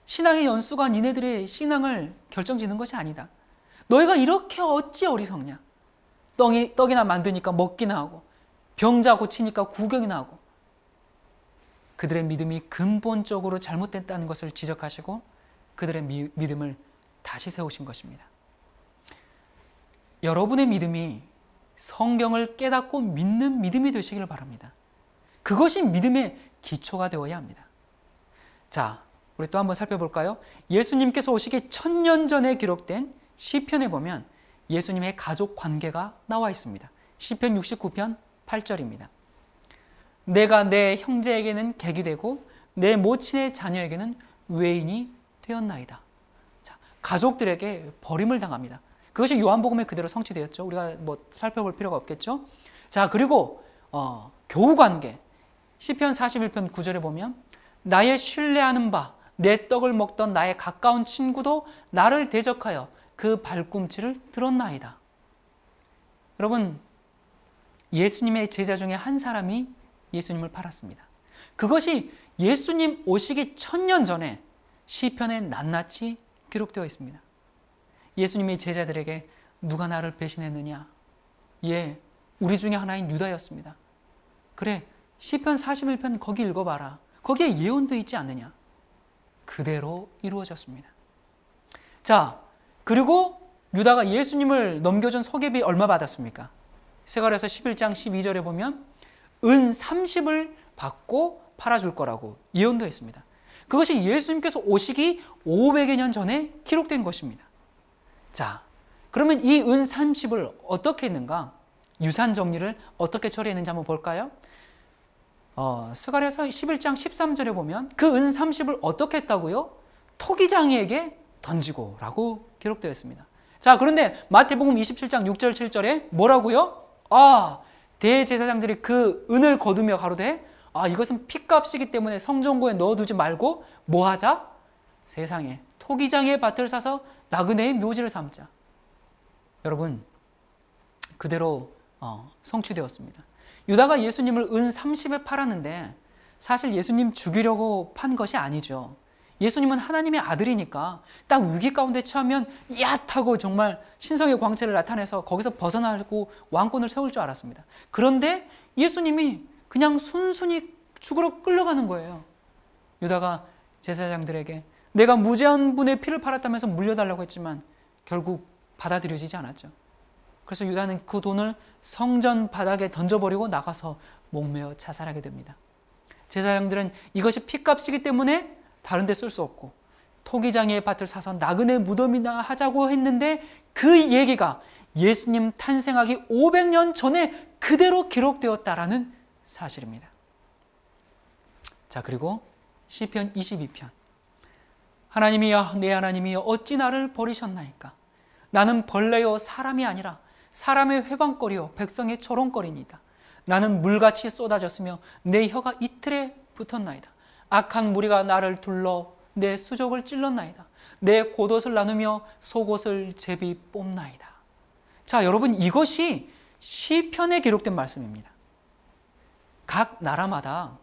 신앙의 연수가 니네들의 신앙을 결정짓는 것이 아니다. 너희가 이렇게 어찌 어리석냐. 떡이나 만드니까 먹기나 하고 병자 고치니까 구경이나 하고. 그들의 믿음이 근본적으로 잘못됐다는 것을 지적하시고 그들의 믿음을 다시 세우신 것입니다. 여러분의 믿음이 성경을 깨닫고 믿는 믿음이 되시기를 바랍니다. 그것이 믿음의 기초가 되어야 합니다. 자, 우리 또 한번 살펴볼까요? 예수님께서 오시기 1000년 전에 기록된 시편에 보면 예수님의 가족 관계가 나와 있습니다. 시편 69편 8절입니다. 내가 내 형제에게는 객이 되고 내 모친의 자녀에게는 외인이 되었나이다. 자, 가족들에게 버림을 당합니다. 그것이 요한복음에 그대로 성취되었죠. 우리가 살펴볼 필요가 없겠죠. 자, 그리고 교우관계 시편 41편 9절에 보면 나의 신뢰하는 바 내 떡을 먹던 나의 가까운 친구도 나를 대적하여 그 발꿈치를 들었나이다. 여러분, 예수님의 제자 중에 한 사람이 예수님을 팔았습니다. 그것이 예수님 오시기 1000년 전에 시편에 낱낱이 기록되어 있습니다. 예수님이 제자들에게 누가 나를 배신했느냐? 우리 중에 하나인 유다였습니다. 그래, 시편 41편 거기 읽어봐라. 거기에 예언되어 있지 않느냐? 그대로 이루어졌습니다. 자, 그리고 유다가 예수님을 넘겨준 소개비 얼마 받았습니까? 스가랴서 11장 12절에 보면 은 30을 받고 팔아줄 거라고 예언되어 있습니다. 그것이 예수님께서 오시기 500여 년 전에 기록된 것입니다. 자, 그러면 이 은 30을 어떻게 했는가? 유산 정리를 어떻게 처리했는지 한번 볼까요? 스가랴서 11장 13절에 보면 그 은 30을 어떻게 했다고요? 토기장이에게 던지고 라고 기록되어 있습니다. 자, 그런데 마태복음 27장 6절 7절에 뭐라고요? 대제사장들이 그 은을 거두며 가로되 이것은 핏값이기 때문에 성전고에 넣어두지 말고 뭐 하자? 세상에 토기장의 밭을 사서 나그네의 묘지를 삼자. 여러분, 그대로 성취되었습니다. 유다가 예수님을 은 30에 팔았는데 사실 예수님 죽이려고 판 것이 아니죠. 예수님은 하나님의 아들이니까 딱 위기 가운데 처하면 야하고 정말 신성의 광채를 나타내서 거기서 벗어나고 왕권을 세울 줄 알았습니다. 그런데 예수님이 그냥 순순히 죽으러 끌려가는 거예요. 유다가 제사장들에게 내가 무죄한 분의 피를 팔았다면서 물려달라고 했지만 결국 받아들여지지 않았죠. 그래서 유다는 그 돈을 성전 바닥에 던져버리고 나가서 목매어 자살하게 됩니다. 제사장들은 이것이 피값이기 때문에 다른 데 쓸 수 없고 토기장의 밭을 사서 나그네 무덤이나 하자고 했는데 그 얘기가 예수님 탄생하기 500년 전에 그대로 기록되었다라는 사실입니다. 자, 그리고 시편 22편. 하나님이여, 내 하나님이여, 어찌 나를 버리셨나이까? 나는 벌레요 사람이 아니라 사람의 회방거리요 백성의 조롱거리니이다. 나는 물같이 쏟아졌으며 내 혀가 이틀에 붙었나이다. 악한 무리가 나를 둘러 내 수족을 찔렀나이다. 내 겉옷을 나누며 속옷을 제비 뽑나이다. 자, 여러분, 이것이 시편에 기록된 말씀입니다. 각 나라마다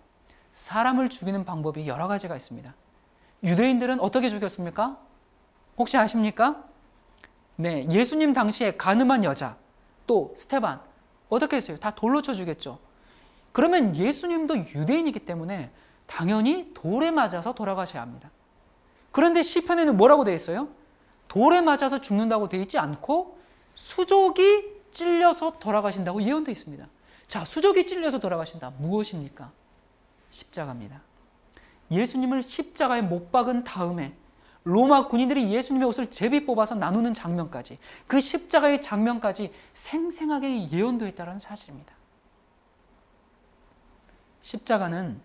사람을 죽이는 방법이 여러 가지가 있습니다. 유대인들은 어떻게 죽였습니까? 혹시 아십니까? 네, 예수님 당시에 가늠한 여자, 또 스테반 어떻게 했어요? 다 돌로 쳐 죽였죠. 그러면 예수님도 유대인이기 때문에 당연히 돌에 맞아서 돌아가셔야 합니다. 그런데 시편에는 뭐라고 되어 있어요? 돌에 맞아서 죽는다고 되어 있지 않고 수족이 찔려서 돌아가신다고 예언되어 있습니다. 자, 수족이 찔려서 돌아가신다. 무엇입니까? 십자가입니다. 예수님을 십자가에 못 박은 다음에 로마 군인들이 예수님의 옷을 제비 뽑아서 나누는 장면까지, 그 십자가의 장면까지 생생하게 예언되었다는 사실입니다. 십자가는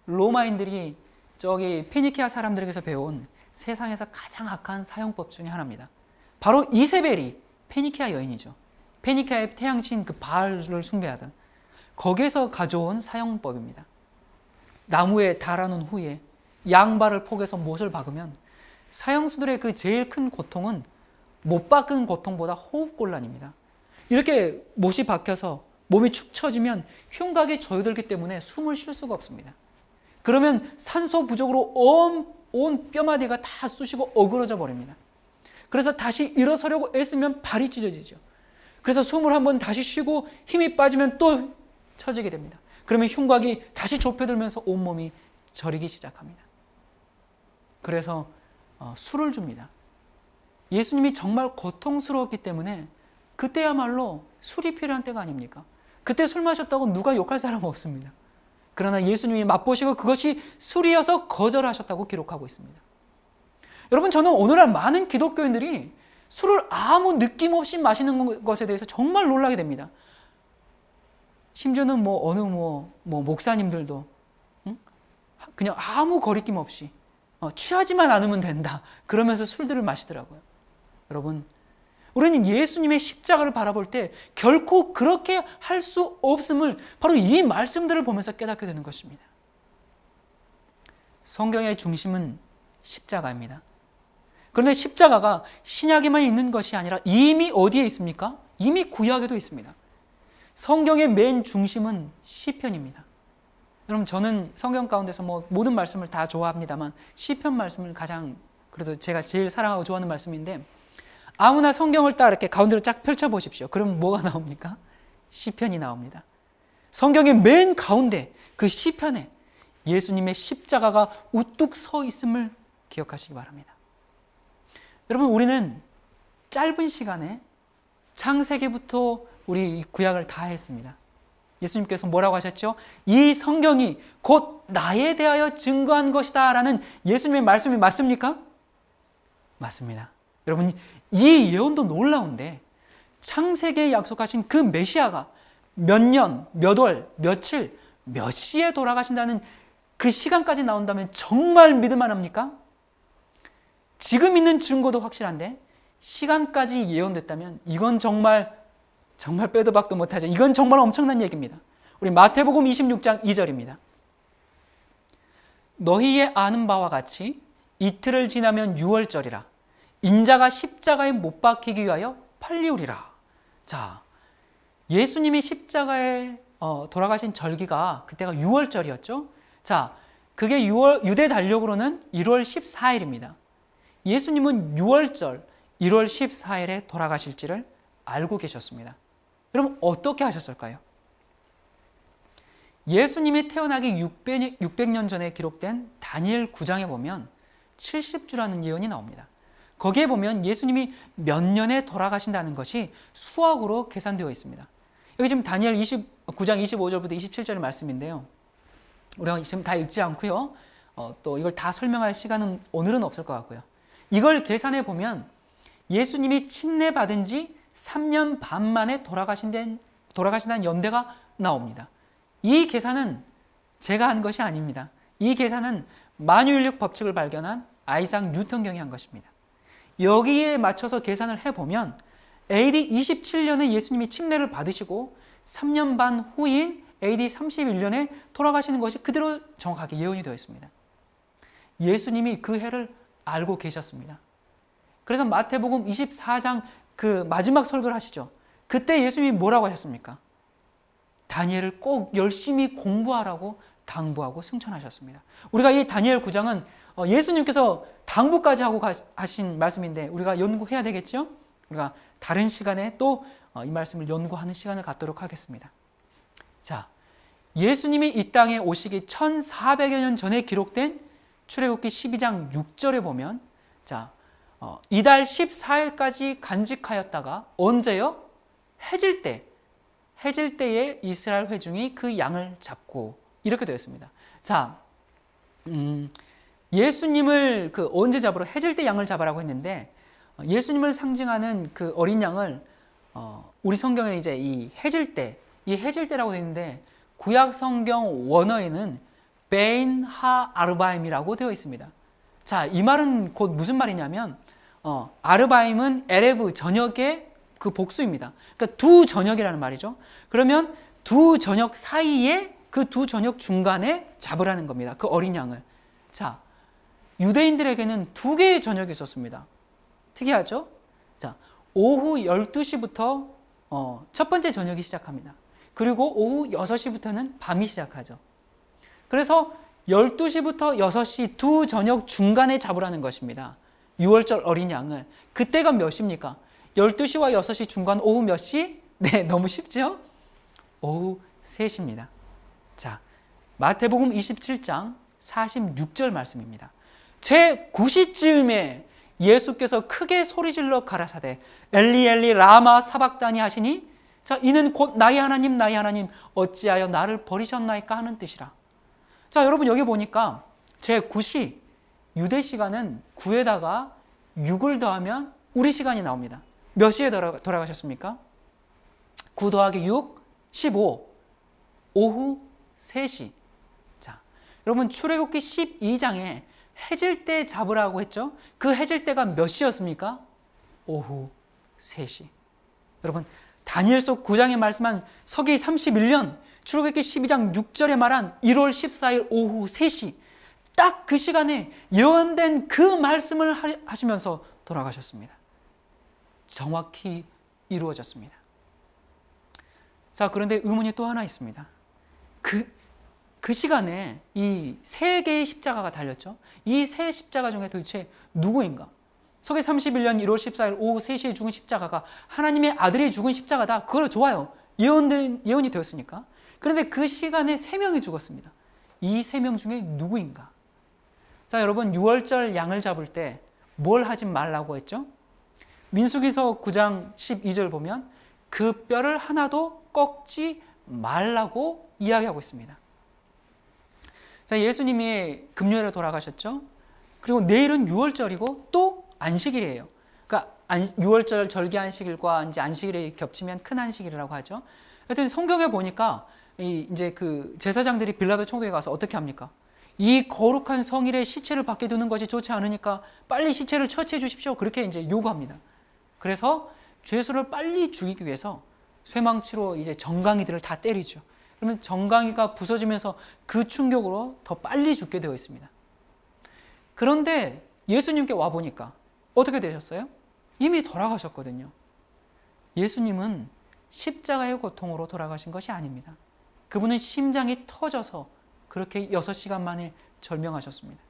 로마인들이 저기 페니키아 사람들에게서 배운 세상에서 가장 악한 사형법 중에 하나입니다. 바로 이세벨이 페니키아 여인이죠. 페니키아의 태양신 그 바알을 숭배하던 거기에서 가져온 사형법입니다. 나무에 달아놓은 후에 양발을 포개서 못을 박으면 사형수들의 그 제일 큰 고통은 못 박은 고통보다 호흡곤란입니다. 이렇게 못이 박혀서 몸이 축 처지면 흉곽이 조여들기 때문에 숨을 쉴 수가 없습니다. 그러면 산소 부족으로 온 뼈마디가 다 쑤시고 어그러져 버립니다. 그래서 다시 일어서려고 애쓰면 발이 찢어지죠. 그래서 숨을 한번 다시 쉬고 힘이 빠지면 또 처지게 됩니다. 그러면 흉곽이 다시 좁혀들면서 온몸이 저리기 시작합니다. 그래서 술을 줍니다. 예수님이 정말 고통스러웠기 때문에 그때야말로 술이 필요한 때가 아닙니까? 그때 술 마셨다고 누가 욕할 사람은 없습니다. 그러나 예수님이 맛보시고 그것이 술이어서 거절하셨다고 기록하고 있습니다. 여러분, 저는 오늘날 많은 기독교인들이 술을 아무 느낌 없이 마시는 것에 대해서 정말 놀라게 됩니다. 심지어는 어느 목사님들도 그냥 아무 거리낌 없이 취하지만 않으면 된다 그러면서 술들을 마시더라고요. 여러분, 우리는 예수님의 십자가를 바라볼 때 결코 그렇게 할 수 없음을 바로 이 말씀들을 보면서 깨닫게 되는 것입니다. 성경의 중심은 십자가입니다. 그런데 십자가가 신약에만 있는 것이 아니라 이미 어디에 있습니까? 이미 구약에도 있습니다. 성경의 맨 중심은 시편입니다. 여러분, 저는 성경 가운데서 모든 말씀을 다 좋아합니다만 시편 말씀을 가장 그래도 제가 제일 사랑하고 좋아하는 말씀인데, 아무나 성경을 딱 이렇게 가운데로 쫙 펼쳐 보십시오. 그럼 뭐가 나옵니까? 시편이 나옵니다. 성경의 맨 가운데 그 시편에 예수님의 십자가가 우뚝 서 있음을 기억하시기 바랍니다. 여러분, 우리는 짧은 시간에 창세기부터 우리 구약을 다 했습니다. 예수님께서 뭐라고 하셨죠? 이 성경이 곧 나에 대하여 증거한 것이다 라는 예수님의 말씀이 맞습니까? 맞습니다. 여러분, 이 예언도 놀라운데 창세기에 약속하신 그 메시아가 몇 년, 몇 월, 며칠, 몇 시에 돌아가신다는 그 시간까지 나온다면 정말 믿을만 합니까? 지금 있는 증거도 확실한데 시간까지 예언됐다면 이건 정말 빼도 박도 못하죠. 이건 정말 엄청난 얘기입니다. 우리 마태복음 26장 2절입니다. 너희의 아는 바와 같이 이틀을 지나면 유월절이라 인자가 십자가에 못 박히기 위하여 팔리우리라. 자, 예수님이 십자가에 돌아가신 절기가 그때가 유월절이었죠. 자, 그게 유대 달력으로는 1월 14일입니다. 예수님은 유월절 1월 14일에 돌아가실지를 알고 계셨습니다. 여러분, 어떻게 하셨을까요? 예수님이 태어나기 600년 전에 기록된 다니엘 9장에 보면 70주라는 예언이 나옵니다. 거기에 보면 예수님이 몇 년에 돌아가신다는 것이 수학으로 계산되어 있습니다. 여기 지금 다니엘 9장 25절부터 27절의 말씀인데요. 우리가 지금 다 읽지 않고요. 또 이걸 다 설명할 시간은 오늘은 없을 것 같고요. 이걸 계산해 보면 예수님이 침례받은 지 3년 반 만에 돌아가신다는 연대가 나옵니다. 이 계산은 제가 한 것이 아닙니다. 이 계산은 만유인력 법칙을 발견한 아이작 뉴턴경이 한 것입니다. 여기에 맞춰서 계산을 해보면 AD 27년에 예수님이 침례를 받으시고 3년 반 후인 AD 31년에 돌아가시는 것이 그대로 정확하게 예언이 되어 있습니다. 예수님이 그 해를 알고 계셨습니다. 그래서 마태복음 24장 그 마지막 설교를 하시죠. 그때 예수님이 뭐라고 하셨습니까? 다니엘을 꼭 열심히 공부하라고 당부하고 승천하셨습니다. 우리가 이 다니엘 9장은 예수님께서 당부까지 하고 하신 말씀인데 우리가 연구해야 되겠죠? 우리가 다른 시간에 또 이 말씀을 연구하는 시간을 갖도록 하겠습니다. 자, 예수님이 이 땅에 오시기 1400여 년 전에 기록된 출애굽기 12장 6절에 보면 자, 이달 14일까지 간직하였다가 언제요? 해질 때에 이스라엘 회중이 그 양을 잡고 이렇게 되어 있습니다. 자, 예수님을 언제 잡으러 해질 때 양을 잡으라고 했는데 예수님을 상징하는 그 어린 양을 우리 성경에 이제 이 해질 때라고 되어 있는데 구약 성경 원어에는 베인 하 아르바임이라고 되어 있습니다. 자, 이 말은 곧 무슨 말이냐면 아르바임은 에레브 저녁의 그 복수입니다. 그러니까 두 저녁이라는 말이죠. 그러면 두 저녁 사이에 그 두 저녁 중간에 잡으라는 겁니다. 그 어린 양을. 자, 유대인들에게는 두 개의 저녁이 있었습니다. 특이하죠? 자, 오후 12시부터 첫 번째 저녁이 시작합니다. 그리고 오후 6시부터는 밤이 시작하죠. 그래서 12시부터 6시 두 저녁 중간에 잡으라는 것입니다. 6월절 어린 양을. 그때가 몇 시입니까? 12시와 6시 중간 오후 몇 시? 네, 너무 쉽죠? 오후 3시입니다. 자, 마태복음 27장 46절 말씀입니다. 제 9시쯤에 예수께서 크게 소리질러 가라사대 엘리 엘리 라마 사박다니 하시니 자, 이는 곧 나의 하나님 나의 하나님 어찌하여 나를 버리셨나이까 하는 뜻이라. 자, 여러분 여기 보니까 제 9시 유대 시간은 9에다가 6을 더하면 우리 시간이 나옵니다. 몇 시에 돌아가셨습니까? 9 더하기 6, 15. 오후 3시. 자, 여러분 출애굽기 12장에 해질 때 잡으라고 했죠? 그 해질 때가 몇 시였습니까? 오후 3시. 여러분 다니엘서 9장에 말씀한 서기 31년 출애굽기 12장 6절에 말한 1월 14일 오후 3시. 딱 그 시간에 예언된 그 말씀을 하시면서 돌아가셨습니다. 정확히 이루어졌습니다. 자, 그런데 의문이 또 하나 있습니다. 그 시간에 이 세 개의 십자가가 달렸죠. 이 세 십자가 중에 도대체 누구인가? 서기 31년 1월 14일 오후 3시에 죽은 십자가가 하나님의 아들이 죽은 십자가다. 그걸 좋아요. 예언이 되었으니까. 그런데 그 시간에 3명이 죽었습니다. 이 3명 중에 누구인가? 자, 여러분 6월절 양을 잡을 때 뭘 하지 말라고 했죠? 민수기서 9장 12절 보면 그 뼈를 하나도 꺾지 말라고 이야기하고 있습니다. 자, 예수님이 금요일에 돌아가셨죠? 그리고 내일은 6월절이고 또 안식일이에요. 그러니까 6월절 절기 안식일과 이제 안식일이 겹치면 큰 안식일이라고 하죠. 하여튼 성경에 보니까 이제 그 제사장들이 빌라도 총독에 가서 어떻게 합니까? 이 거룩한 성일에 시체를 밖에 두는 것이 좋지 않으니까 빨리 시체를 처치해 주십시오. 그렇게 이제 요구합니다. 그래서 죄수를 빨리 죽이기 위해서 쇠망치로 이제 정강이들을 다 때리죠. 그러면 정강이가 부서지면서 그 충격으로 더 빨리 죽게 되어 있습니다. 그런데 예수님께 와보니까 어떻게 되셨어요? 이미 돌아가셨거든요. 예수님은 십자가의 고통으로 돌아가신 것이 아닙니다. 그분은 심장이 터져서 그렇게 6시간 만에 절명하셨습니다.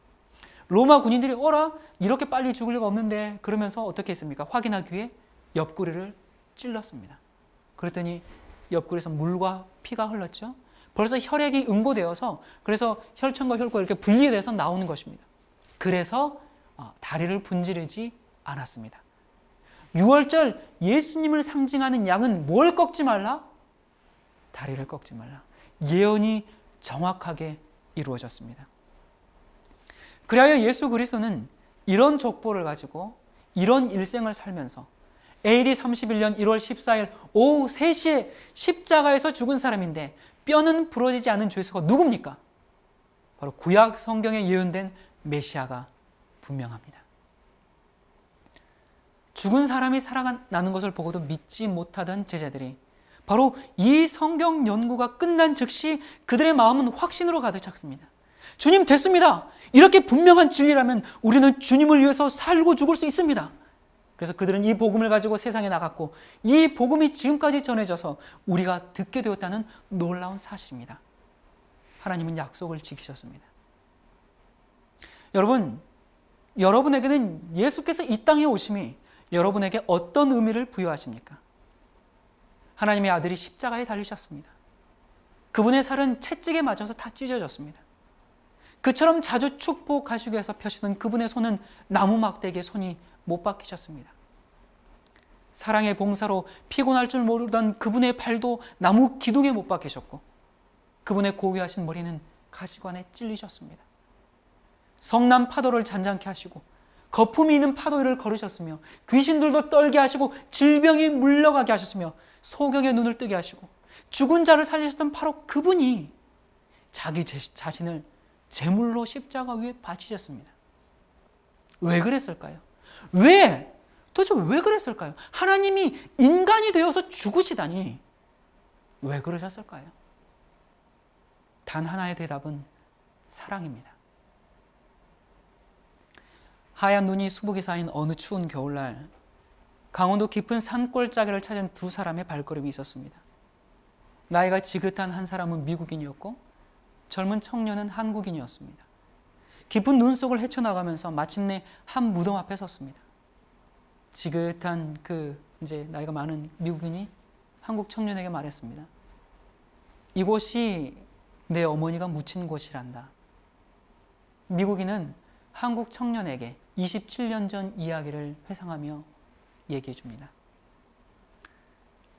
로마 군인들이 어라? 이렇게 빨리 죽을 리가 없는데 그러면서 어떻게 했습니까? 확인하기 위해 옆구리를 찔렀습니다. 그랬더니 옆구리에서 물과 피가 흘렀죠. 벌써 혈액이 응고되어서 그래서 혈천과 혈구가 이렇게 분리돼서 나오는 것입니다. 그래서 다리를 분지르지 않았습니다. 유월절 예수님을 상징하는 양은 뭘 꺾지 말라? 다리를 꺾지 말라. 예언이 정확하게 이루어졌습니다. 그리하여 예수 그리스도는 이런 족보를 가지고 이런 일생을 살면서 AD 31년 1월 14일 오후 3시에 십자가에서 죽은 사람인데 뼈는 부러지지 않은 죄수가 누굽니까? 바로 구약 성경에 예언된 메시아가 분명합니다. 죽은 사람이 살아나는 것을 보고도 믿지 못하던 제자들이 바로 이 성경 연구가 끝난 즉시 그들의 마음은 확신으로 가득 찼습니다. 주님 됐습니다. 이렇게 분명한 진리라면 우리는 주님을 위해서 살고 죽을 수 있습니다. 그래서 그들은 이 복음을 가지고 세상에 나갔고 이 복음이 지금까지 전해져서 우리가 듣게 되었다는 놀라운 사실입니다. 하나님은 약속을 지키셨습니다. 여러분, 여러분에게는 예수께서 이 땅에 오심이 여러분에게 어떤 의미를 부여하십니까? 하나님의 아들이 십자가에 달리셨습니다. 그분의 살은 채찍에 맞아서 다 찢어졌습니다. 그처럼 자주 축복하시기 위해서 펴시던 그분의 손은 나무 막대기에 손이 못 박히셨습니다. 사랑의 봉사로 피곤할 줄 모르던 그분의 발도 나무 기둥에 못 박히셨고 그분의 고귀하신 머리는 가시관에 찔리셨습니다. 성남 파도를 잔잔케 하시고 거품이 있는 파도 위를 걸으셨으며 귀신들도 떨게 하시고 질병이 물러가게 하셨으며 소경의 눈을 뜨게 하시고 죽은 자를 살리셨던 바로 그분이 자기 자신을 제물로 십자가 위에 바치셨습니다. 왜 그랬을까요? 도대체 왜 그랬을까요? 하나님이 인간이 되어서 죽으시다니 왜 그러셨을까요? 단 하나의 대답은 사랑입니다. 하얀 눈이 수북이 쌓인 어느 추운 겨울날 강원도 깊은 산골짜기를 찾은 두 사람의 발걸음이 있었습니다. 나이가 지긋한 한 사람은 미국인이었고 젊은 청년은 한국인이었습니다. 깊은 눈 속을 헤쳐나가면서 마침내 한 무덤 앞에 섰습니다. 지긋한 이제 나이가 많은 미국인이 한국 청년에게 말했습니다. 이곳이 내 어머니가 묻힌 곳이란다. 미국인은 한국 청년에게 27년 전 이야기를 회상하며 얘기해 줍니다.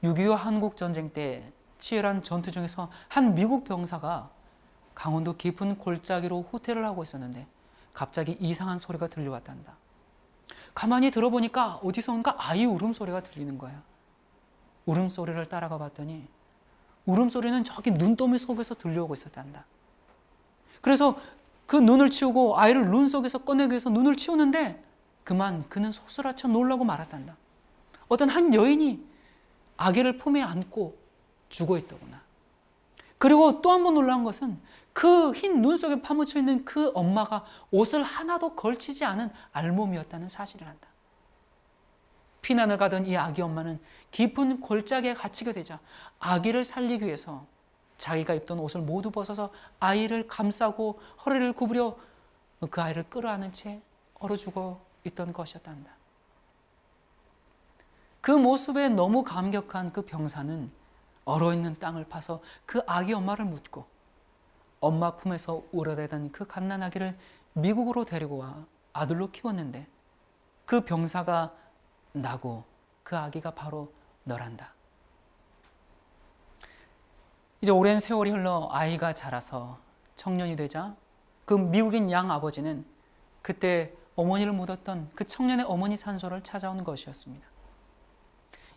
6.25 한국전쟁 때 치열한 전투 중에서 한 미국 병사가 강원도 깊은 골짜기로 후퇴를 하고 있었는데 갑자기 이상한 소리가 들려왔단다. 가만히 들어보니까 어디선가 아이 울음소리가 들리는 거야. 울음소리를 따라가 봤더니 울음소리는 저기 눈더미 속에서 들려오고 있었단다. 그래서 그 눈을 치우고 아이를 눈 속에서 꺼내기 위해서 눈을 치우는데 그만 그는 소스라쳐 놀라고 말았단다. 어떤 한 여인이 아기를 품에 안고 죽어 있더구나. 그리고 또 한 번 놀라운 것은 그 흰 눈 속에 파묻혀 있는 그 엄마가 옷을 하나도 걸치지 않은 알몸이었다는 사실이란다. 피난을 가던 이 아기 엄마는 깊은 골짜기에 갇히게 되자 아기를 살리기 위해서 자기가 입던 옷을 모두 벗어서 아이를 감싸고 허리를 구부려 그 아이를 끌어안은 채 얼어 죽어 있던 것이었단다. 그 모습에 너무 감격한 그 병사는 얼어있는 땅을 파서 그 아기 엄마를 묻고 엄마 품에서 울어대던 그 갓난아기를 미국으로 데리고 와 아들로 키웠는데 그 병사가 나고 그 아기가 바로 너란다. 이제 오랜 세월이 흘러 아이가 자라서 청년이 되자 그 미국인 양 아버지는 그때 어머니를 묻었던 그 청년의 어머니 산소를 찾아온 것이었습니다.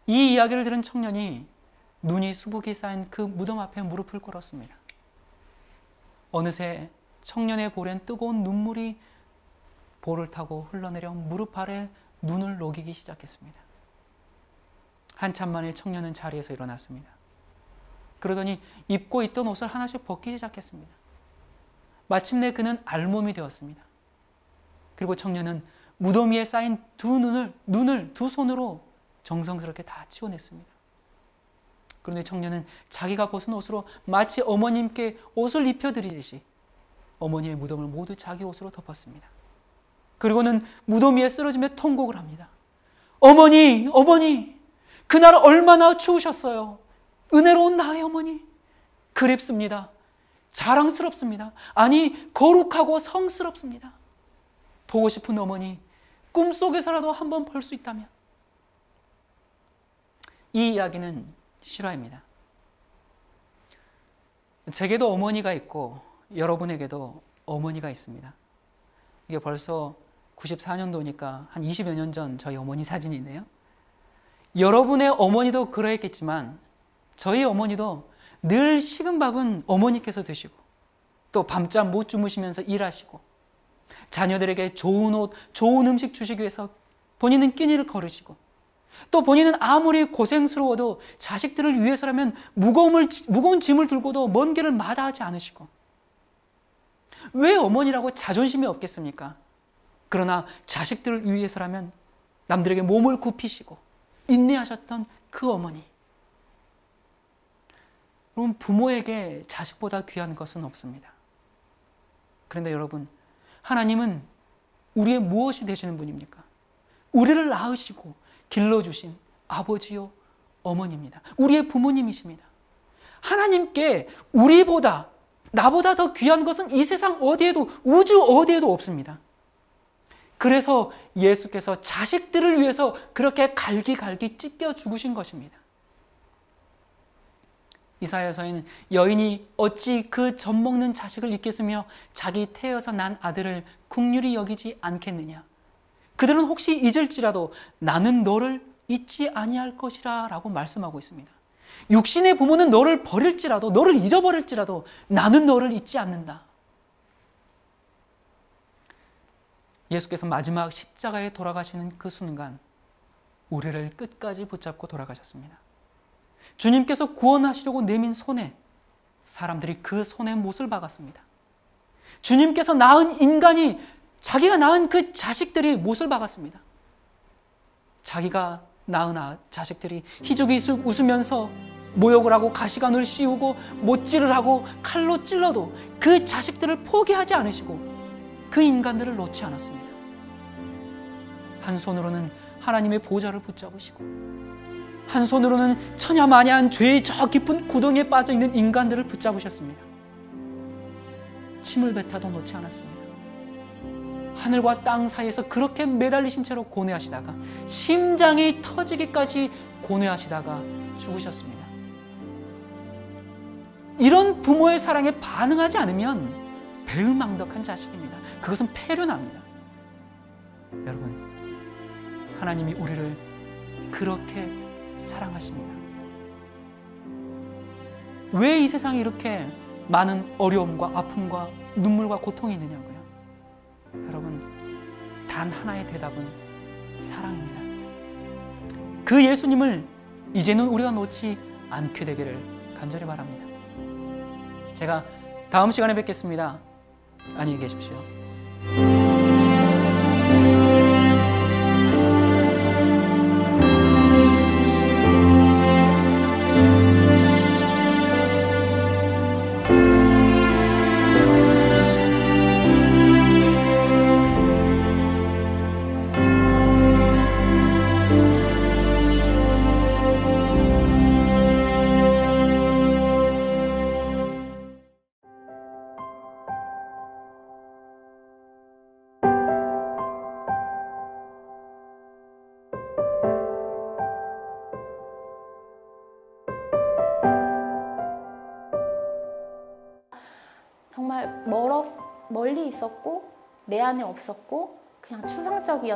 이 이야기를 들은 청년이 눈이 수북이 쌓인 그 무덤 앞에 무릎을 꿇었습니다. 어느새 청년의 볼엔 뜨거운 눈물이 볼을 타고 흘러내려 무릎 아래 눈을 녹이기 시작했습니다. 한참 만에 청년은 자리에서 일어났습니다. 그러더니 입고 있던 옷을 하나씩 벗기 시작했습니다. 마침내 그는 알몸이 되었습니다. 그리고 청년은 무덤 위에 쌓인 눈을 두 손으로 정성스럽게 다 치워냈습니다. 그런데 청년은 자기가 벗은 옷으로 마치 어머님께 옷을 입혀드리듯이 어머니의 무덤을 모두 자기 옷으로 덮었습니다. 그리고는 무덤 위에 쓰러지며 통곡을 합니다. 어머니, 어머니, 그날 얼마나 추우셨어요. 은혜로운 나의 어머니. 그립습니다. 자랑스럽습니다. 아니, 거룩하고 성스럽습니다. 보고 싶은 어머니, 꿈속에서라도 한번 볼 수 있다면. 이 이야기는 실화입니다. 제게도 어머니가 있고 여러분에게도 어머니가 있습니다. 이게 벌써 94년도니까 한 20여 년 전 저희 어머니 사진이 있네요. 여러분의 어머니도 그러했겠지만 저희 어머니도 늘 식은 밥은 어머니께서 드시고 또 밤잠 못 주무시면서 일하시고 자녀들에게 좋은 옷, 좋은 음식 주시기 위해서 본인은 끼니를 거르시고 또 본인은 아무리 고생스러워도 자식들을 위해서라면 무거운 짐을 들고도 먼 길을 마다하지 않으시고 왜 어머니라고 자존심이 없겠습니까? 그러나 자식들을 위해서라면 남들에게 몸을 굽히시고 인내하셨던 그 어머니. 여러분, 부모에게 자식보다 귀한 것은 없습니다. 그런데 여러분, 하나님은 우리의 무엇이 되시는 분입니까? 우리를 낳으시고 길러주신 아버지요 어머니입니다. 우리의 부모님이십니다. 하나님께 우리보다 나보다 더 귀한 것은 이 세상 어디에도 우주 어디에도 없습니다. 그래서 예수께서 자식들을 위해서 그렇게 갈기갈기 찢겨 죽으신 것입니다. 이사야서에는 여인이 어찌 그 젖먹는 자식을 잊겠으며 자기 태어서 난 아들을 긍휼히 여기지 않겠느냐. 그들은 혹시 잊을지라도 나는 너를 잊지 아니할 것이라 라고 말씀하고 있습니다. 육신의 부모는 너를 버릴지라도, 너를 잊어버릴지라도 나는 너를 잊지 않는다. 예수께서 마지막 십자가에 돌아가시는 그 순간 우리를 끝까지 붙잡고 돌아가셨습니다. 주님께서 구원하시려고 내민 손에 사람들이 그 손에 못을 박았습니다. 주님께서 낳은 인간이 자기가 낳은 그 자식들이 못을 박았습니다. 자기가 낳은 자식들이 희죽이 웃으면서 모욕을 하고 가시관을 씌우고 못질을 하고 칼로 찔러도 그 자식들을 포기하지 않으시고 그 인간들을 놓지 않았습니다. 한 손으로는 하나님의 보좌를 붙잡으시고 한 손으로는 천야마냐한 죄의 저 깊은 구덩이에 빠져있는 인간들을 붙잡으셨습니다. 침을 뱉어도 놓지 않았습니다. 하늘과 땅 사이에서 그렇게 매달리신 채로 고뇌하시다가 심장이 터지기까지 고뇌하시다가 죽으셨습니다. 이런 부모의 사랑에 반응하지 않으면 배은망덕한 자식입니다. 그것은 폐륜합니다. 여러분, 하나님이 우리를 그렇게 사랑하십니다. 왜 이 세상에 이렇게 많은 어려움과 아픔과 눈물과 고통이 있느냐고요. 여러분, 단 하나의 대답은 사랑입니다. 그 예수님을 이제는 우리가 놓지 않게 되기를 간절히 바랍니다. 제가 다음 시간에 뵙겠습니다. 안녕히 계십시오. 정말 멀리 있었고 내 안에 없었고 그냥 추상적이었던